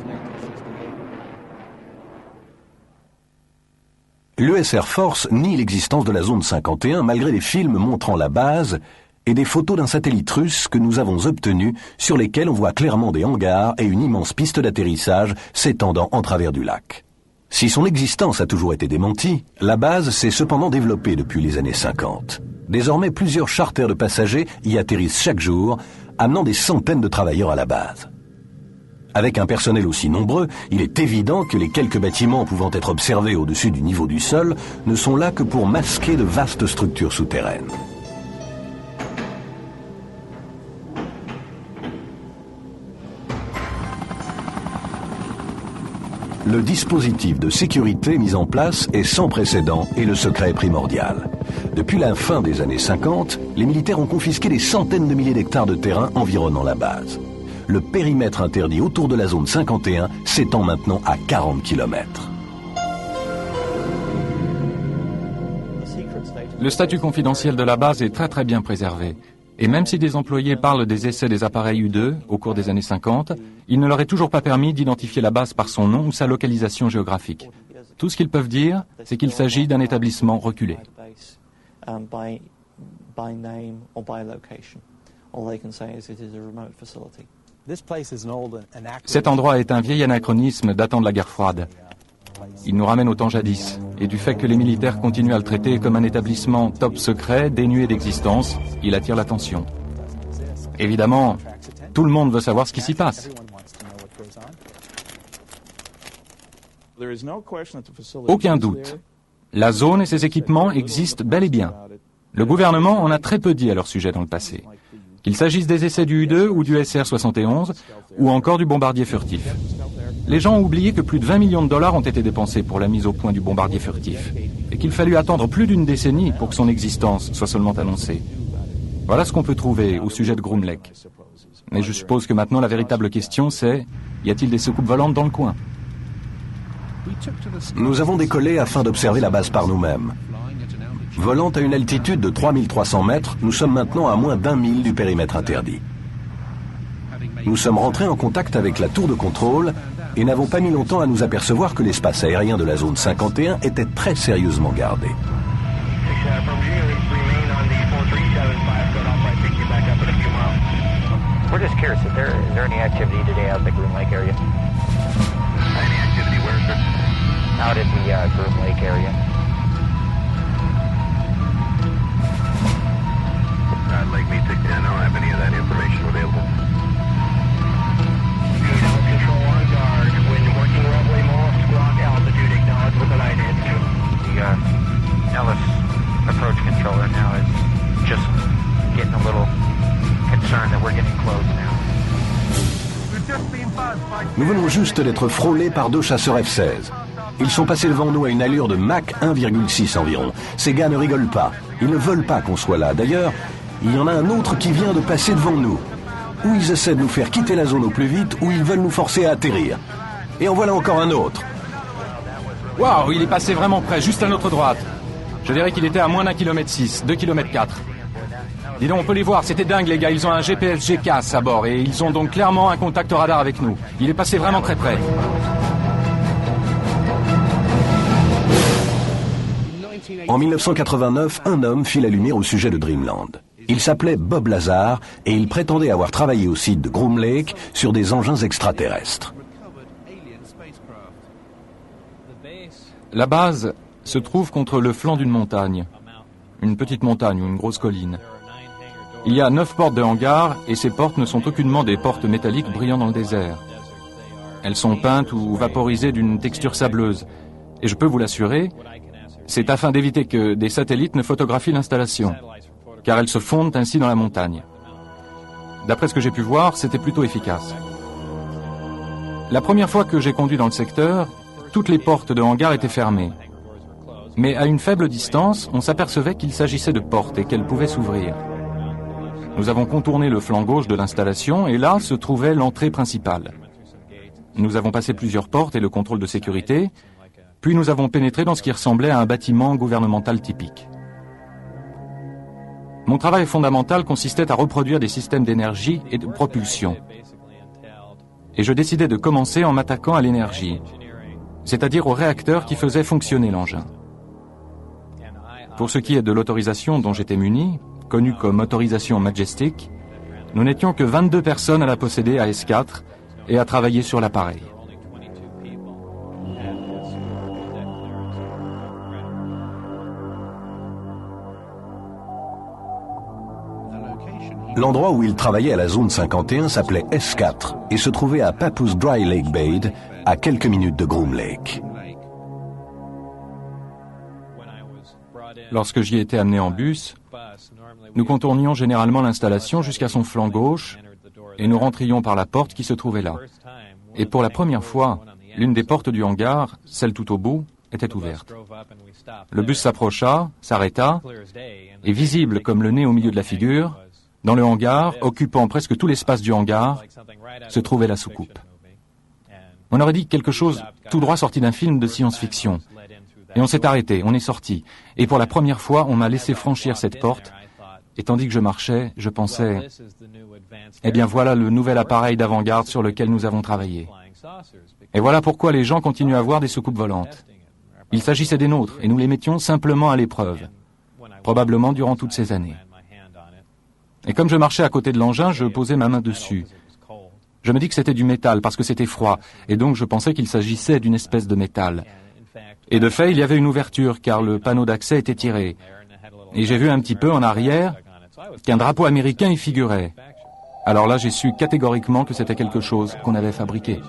Speaker 1: L'US Air Force nie l'existence de la zone 51 malgré des films montrant la base et des photos d'un satellite russe que nous avons obtenu sur lesquels on voit clairement des hangars et une immense piste d'atterrissage s'étendant en travers du lac. Si son existence a toujours été démentie, la base s'est cependant développée depuis les années 50. Désormais, plusieurs charters de passagers y atterrissent chaque jour, amenant des centaines de travailleurs à la base. Avec un personnel aussi nombreux, il est évident que les quelques bâtiments pouvant être observés au-dessus du niveau du sol ne sont là que pour masquer de vastes structures souterraines. Le dispositif de sécurité mis en place est sans précédent et le secret est primordial. Depuis la fin des années 50, les militaires ont confisqué des centaines de milliers d'hectares de terrain environnant la base. Le périmètre interdit autour de la zone 51 s'étend maintenant à 40 km.
Speaker 2: Le statut confidentiel de la base est très bien préservé. Et même si des employés parlent des essais des appareils U-2 au cours des années 50, il ne leur est toujours pas permis d'identifier la base par son nom ou sa localisation géographique. Tout ce qu'ils peuvent dire, c'est qu'il s'agit d'un établissement reculé. Cet endroit est un vieil anachronisme datant de la guerre froide. Il nous ramène au temps jadis, et du fait que les militaires continuent à le traiter comme un établissement top secret, dénué d'existence, il attire l'attention. Évidemment, tout le monde veut savoir ce qui s'y passe. Aucun doute. La zone et ses équipements existent bel et bien. Le gouvernement en a très peu dit à leur sujet dans le passé. Qu'il s'agisse des essais du U-2 ou du SR-71, ou encore du bombardier furtif. Les gens ont oublié que plus de 20 millions de dollars ont été dépensés pour la mise au point du bombardier furtif, et qu'il fallut attendre plus d'une décennie pour que son existence soit seulement annoncée. Voilà ce qu'on peut trouver au sujet de Groom Lake. Mais je suppose que maintenant la véritable question c'est, y a-t-il des soucoupes volantes dans le coin ?
Speaker 1: Nous avons décollé afin d'observer la base par nous-mêmes. Volant à une altitude de 3300 mètres, nous sommes maintenant à moins d'1 mille du périmètre interdit. Nous sommes rentrés en contact avec la tour de contrôle et n'avons pas mis longtemps à nous apercevoir que l'espace aérien de la zone 51 était très sérieusement gardé.
Speaker 4: We're just curious, is there any activity today out at the Groom Lake area? Any activity where, sir? Out at the Groom Lake area.
Speaker 1: Nous venons juste d'être frôlés par 2 chasseurs F-16. Ils sont passés devant nous à une allure de Mach 1,6 environ. Ces gars ne rigolent pas. Ils ne veulent pas qu'on soit là. D'ailleurs, il y en a un autre qui vient de passer devant nous. Ou ils essaient de nous faire quitter la zone au plus vite, ou ils veulent nous forcer à atterrir. Et en voilà encore un autre.
Speaker 2: Waouh, il est passé vraiment près, juste à notre droite. Je dirais qu'il était à moins d'1,6 km, 2,4 km. Dis donc, on peut les voir, c'était dingue les gars, ils ont un GPS GCAS à bord et ils ont donc clairement un contact radar avec nous. Il est passé vraiment très près.
Speaker 1: En 1989, un homme fit la lumière au sujet de Dreamland. Il s'appelait Bob Lazar et il prétendait avoir travaillé au site de Groom Lake sur des engins extraterrestres.
Speaker 2: La base se trouve contre le flanc d'une montagne. Une petite montagne ou une grosse colline. Il y a 9 portes de hangar et ces portes ne sont aucunement des portes métalliques brillant dans le désert. Elles sont peintes ou vaporisées d'une texture sableuse. Et je peux vous l'assurer, c'est afin d'éviter que des satellites ne photographient l'installation, car elles se fondent ainsi dans la montagne. D'après ce que j'ai pu voir, c'était plutôt efficace. La première fois que j'ai conduit dans le secteur, toutes les portes de hangar étaient fermées. Mais à une faible distance, on s'apercevait qu'il s'agissait de portes et qu'elles pouvaient s'ouvrir. Nous avons contourné le flanc gauche de l'installation et là se trouvait l'entrée principale. Nous avons passé plusieurs portes et le contrôle de sécurité, puis nous avons pénétré dans ce qui ressemblait à un bâtiment gouvernemental typique. Mon travail fondamental consistait à reproduire des systèmes d'énergie et de propulsion. Et je décidai de commencer en m'attaquant à l'énergie, c'est-à-dire au réacteur qui faisait fonctionner l'engin. Pour ce qui est de l'autorisation dont j'étais muni, connue comme autorisation Majestic, nous n'étions que 22 personnes à la posséder à S4 et à travailler sur l'appareil.
Speaker 1: L'endroit où il travaillait à la zone 51 s'appelait S4 et se trouvait à Papoose Dry Lake Bade, à quelques minutes de Groom Lake.
Speaker 2: Lorsque j'y étais amené en bus, nous contournions généralement l'installation jusqu'à son flanc gauche et nous rentrions par la porte qui se trouvait là. Et pour la première fois, l'une des portes du hangar, celle tout au bout, était ouverte. Le bus s'approcha, s'arrêta, et visible comme le nez au milieu de la figure, dans le hangar, occupant presque tout l'espace du hangar, se trouvait la soucoupe. On aurait dit quelque chose tout droit sorti d'un film de science-fiction. Et on s'est arrêté, on est sorti. Et pour la première fois, on m'a laissé franchir cette porte. Et tandis que je marchais, je pensais, eh bien voilà le nouvel appareil d'avant-garde sur lequel nous avons travaillé. Et voilà pourquoi les gens continuent à voir des soucoupes volantes. Il s'agissait des nôtres et nous les mettions simplement à l'épreuve, probablement durant toutes ces années. Et comme je marchais à côté de l'engin, je posais ma main dessus. Je me dis que c'était du métal parce que c'était froid, et donc je pensais qu'il s'agissait d'une espèce de métal. Et de fait, il y avait une ouverture car le panneau d'accès était tiré. Et j'ai vu un petit peu en arrière qu'un drapeau américain y figurait. Alors là, j'ai su catégoriquement que c'était quelque chose qu'on avait fabriqué.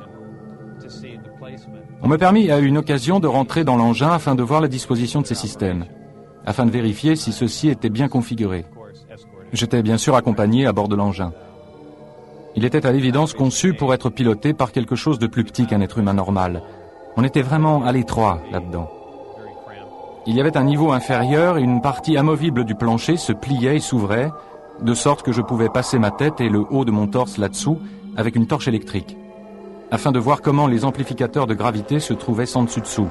Speaker 2: On me permit à une occasion de rentrer dans l'engin afin de voir la disposition de ces systèmes, afin de vérifier si ceux-ci étaient bien configurés. J'étais bien sûr accompagné à bord de l'engin. Il était à l'évidence conçu pour être piloté par quelque chose de plus petit qu'un être humain normal. On était vraiment à l'étroit là-dedans. Il y avait un niveau inférieur et une partie amovible du plancher se pliait et s'ouvrait, de sorte que je pouvais passer ma tête et le haut de mon torse là-dessous avec une torche électrique, afin de voir comment les amplificateurs de gravité se trouvaient sans dessus-dessous,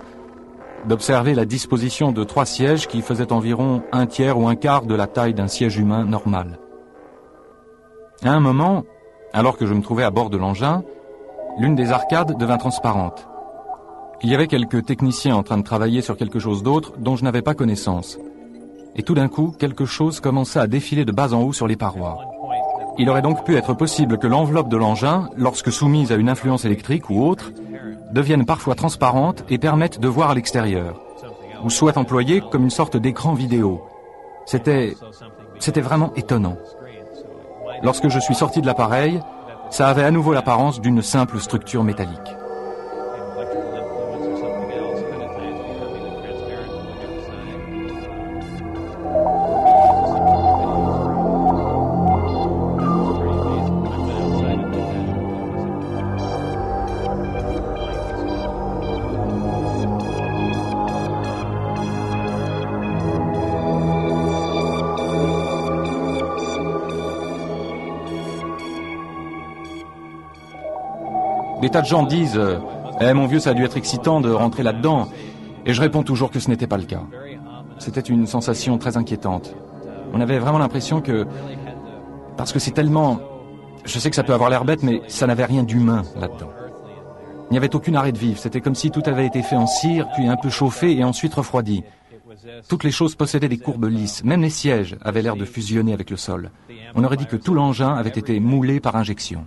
Speaker 2: d'observer la disposition de 3 sièges qui faisaient environ 1/3 ou 1/4 de la taille d'un siège humain normal. À un moment, alors que je me trouvais à bord de l'engin, l'une des arcades devint transparente. Il y avait quelques techniciens en train de travailler sur quelque chose d'autre dont je n'avais pas connaissance. Et tout d'un coup, quelque chose commença à défiler de bas en haut sur les parois. Il aurait donc pu être possible que l'enveloppe de l'engin, lorsque soumise à une influence électrique ou autre, devienne parfois transparente et permette de voir à l'extérieur, ou soit employée comme une sorte d'écran vidéo. C'était vraiment étonnant. Lorsque je suis sorti de l'appareil, ça avait à nouveau l'apparence d'une simple structure métallique. Des tas de gens disent « Eh mon vieux, ça a dû être excitant de rentrer là-dedans ». Et je réponds toujours que ce n'était pas le cas. C'était une sensation très inquiétante. On avait vraiment l'impression que... Parce que c'est tellement... Je sais que ça peut avoir l'air bête, mais ça n'avait rien d'humain là-dedans. Il n'y avait aucune arrêt de vivre. C'était comme si tout avait été fait en cire, puis un peu chauffé et ensuite refroidi. Toutes les choses possédaient des courbes lisses. Même les sièges avaient l'air de fusionner avec le sol. On aurait dit que tout l'engin avait été moulé par injection.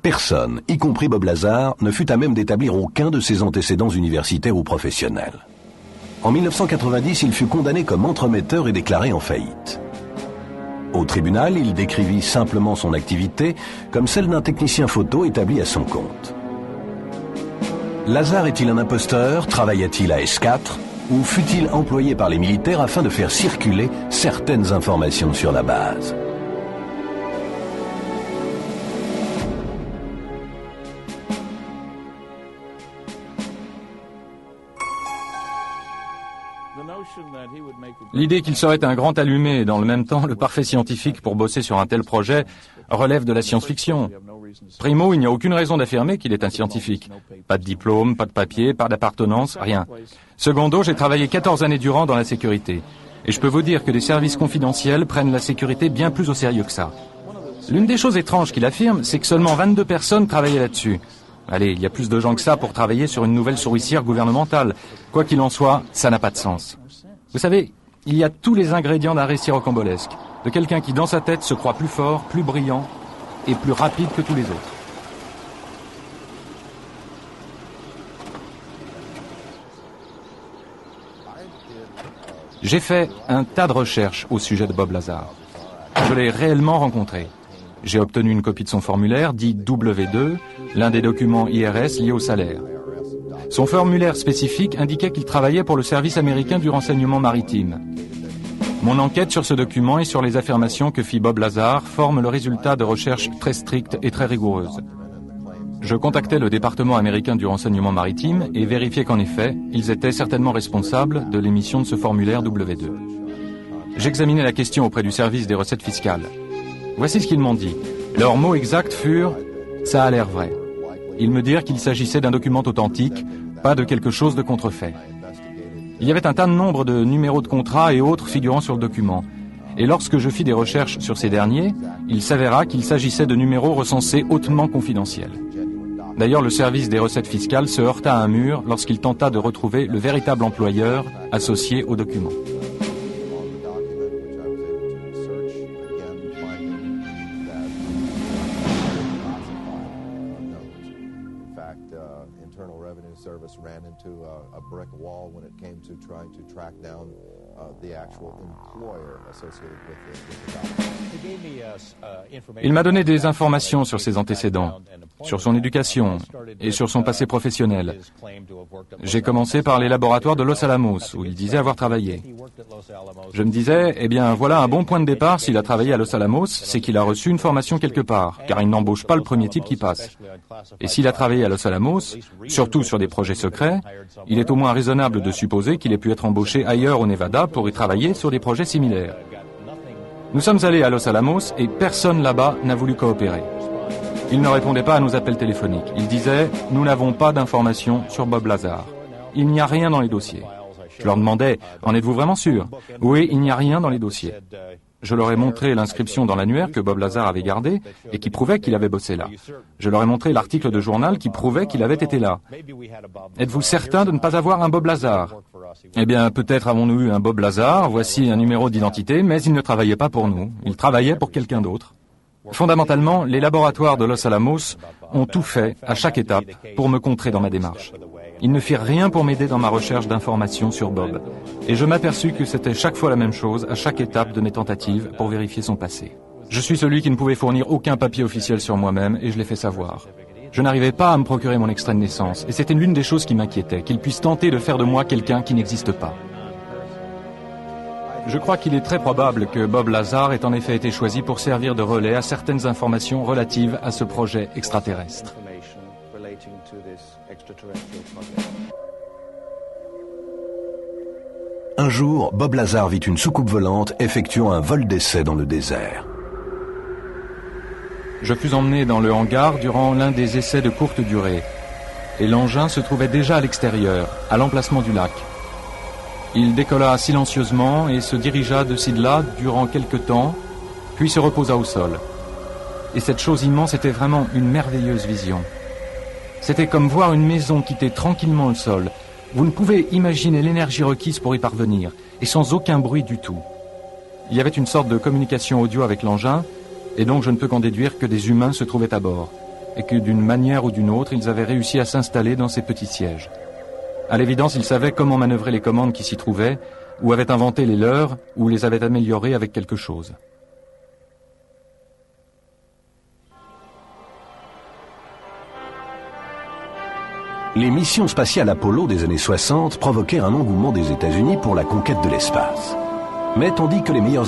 Speaker 1: Personne, y compris Bob Lazar, ne fut à même d'établir aucun de ses antécédents universitaires ou professionnels. En 1990, il fut condamné comme entremetteur et déclaré en faillite. Au tribunal, il décrivit simplement son activité comme celle d'un technicien photo établi à son compte. Lazar est-il un imposteur? Travailla-t-il à S4? Ou fut-il employé par les militaires afin de faire circuler certaines informations sur la base?
Speaker 2: L'idée qu'il serait un grand allumé et dans le même temps le parfait scientifique pour bosser sur un tel projet relève de la science-fiction. Primo, il n'y a aucune raison d'affirmer qu'il est un scientifique. Pas de diplôme, pas de papier, pas d'appartenance, rien. Secondo, j'ai travaillé 14 années durant dans la sécurité. Et je peux vous dire que des services confidentiels prennent la sécurité bien plus au sérieux que ça. L'une des choses étranges qu'il affirme, c'est que seulement 22 personnes travaillaient là-dessus. Allez, il y a plus de gens que ça pour travailler sur une nouvelle souricière gouvernementale. Quoi qu'il en soit, ça n'a pas de sens. Vous savez, il y a tous les ingrédients d'un récit rocambolesque, de quelqu'un qui dans sa tête se croit plus fort, plus brillant et plus rapide que tous les autres. J'ai fait un tas de recherches au sujet de Bob Lazar. Je l'ai réellement rencontré. J'ai obtenu une copie de son formulaire, dit W2, l'un des documents IRS liés au salaire. Son formulaire spécifique indiquait qu'il travaillait pour le service américain du renseignement maritime. Mon enquête sur ce document et sur les affirmations que fit Bob Lazar forme le résultat de recherches très strictes et très rigoureuses. Je contactai le département américain du renseignement maritime et vérifiai qu'en effet, ils étaient certainement responsables de l'émission de ce formulaire W2. J'examinai la question auprès du service des recettes fiscales. Voici ce qu'ils m'ont dit. Leurs mots exacts furent « ça a l'air vrai ». Ils me dirent qu'il s'agissait d'un document authentique, pas de quelque chose de contrefait. Il y avait un tas de nombre de numéros de contrat et autres figurant sur le document. Et lorsque je fis des recherches sur ces derniers, il s'avéra qu'il s'agissait de numéros recensés hautement confidentiels. D'ailleurs, le service des recettes fiscales se heurta à un mur lorsqu'il tenta de retrouver le véritable employeur associé au document. Il m'a donné des informations sur ses antécédents, sur son éducation et sur son passé professionnel. J'ai commencé par les laboratoires de Los Alamos, où il disait avoir travaillé. Je me disais, eh bien voilà un bon point de départ s'il a travaillé à Los Alamos, c'est qu'il a reçu une formation quelque part, car il n'embauche pas le premier type qui passe. Et s'il a travaillé à Los Alamos, surtout sur des projets secrets, il est au moins raisonnable de supposer qu'il ait pu être embauché ailleurs au Nevada pour y travailler sur des projets similaires. Nous sommes allés à Los Alamos et personne là-bas n'a voulu coopérer. Ils ne répondaient pas à nos appels téléphoniques. Ils disaient « Nous n'avons pas d'informations sur Bob Lazar. Il n'y a rien dans les dossiers. » Je leur demandais « En êtes-vous vraiment sûr ?»« Oui, il n'y a rien dans les dossiers. » Je leur ai montré l'inscription dans l'annuaire que Bob Lazar avait gardée et qui prouvait qu'il avait bossé là. Je leur ai montré l'article de journal qui prouvait qu'il avait été là. « Êtes-vous certain de ne pas avoir un Bob Lazar ?»« Eh bien, peut-être avons-nous eu un Bob Lazar, voici un numéro d'identité, mais il ne travaillait pas pour nous. Il travaillait pour quelqu'un d'autre. » Fondamentalement, les laboratoires de Los Alamos ont tout fait, à chaque étape, pour me contrer dans ma démarche. Ils ne firent rien pour m'aider dans ma recherche d'informations sur Bob. Et je m'aperçus que c'était chaque fois la même chose, à chaque étape de mes tentatives pour vérifier son passé. Je suis celui qui ne pouvait fournir aucun papier officiel sur moi-même, et je l'ai fait savoir. Je n'arrivais pas à me procurer mon extrait de naissance, et c'était l'une des choses qui m'inquiétait, qu'ils puissent tenter de faire de moi quelqu'un qui n'existe pas. Je crois qu'il est très probable que Bob Lazar ait en effet été choisi pour servir de relais à certaines informations relatives à ce projet extraterrestre.
Speaker 1: Un jour, Bob Lazar vit une soucoupe volante effectuant un vol d'essai dans le désert.
Speaker 2: Je fus emmené dans le hangar durant l'un des essais de courte durée. Et l'engin se trouvait déjà à l'extérieur, à l'emplacement du lac. Il décolla silencieusement et se dirigea de ci de là durant quelque temps, puis se reposa au sol. Et cette chose immense était vraiment une merveilleuse vision. C'était comme voir une maison quitter tranquillement le sol. Vous ne pouvez imaginer l'énergie requise pour y parvenir, et sans aucun bruit du tout. Il y avait une sorte de communication audio avec l'engin, et donc je ne peux qu'en déduire que des humains se trouvaient à bord, et que d'une manière ou d'une autre, ils avaient réussi à s'installer dans ces petits sièges. À l'évidence, ils savaient comment manœuvrer les commandes qui s'y trouvaient, ou avaient inventé les leurs, ou les avaient améliorées avec quelque chose.
Speaker 1: Les missions spatiales Apollo des années 60 provoquèrent un engouement des États-Unis pour la conquête de l'espace. Mais tandis que les meilleurs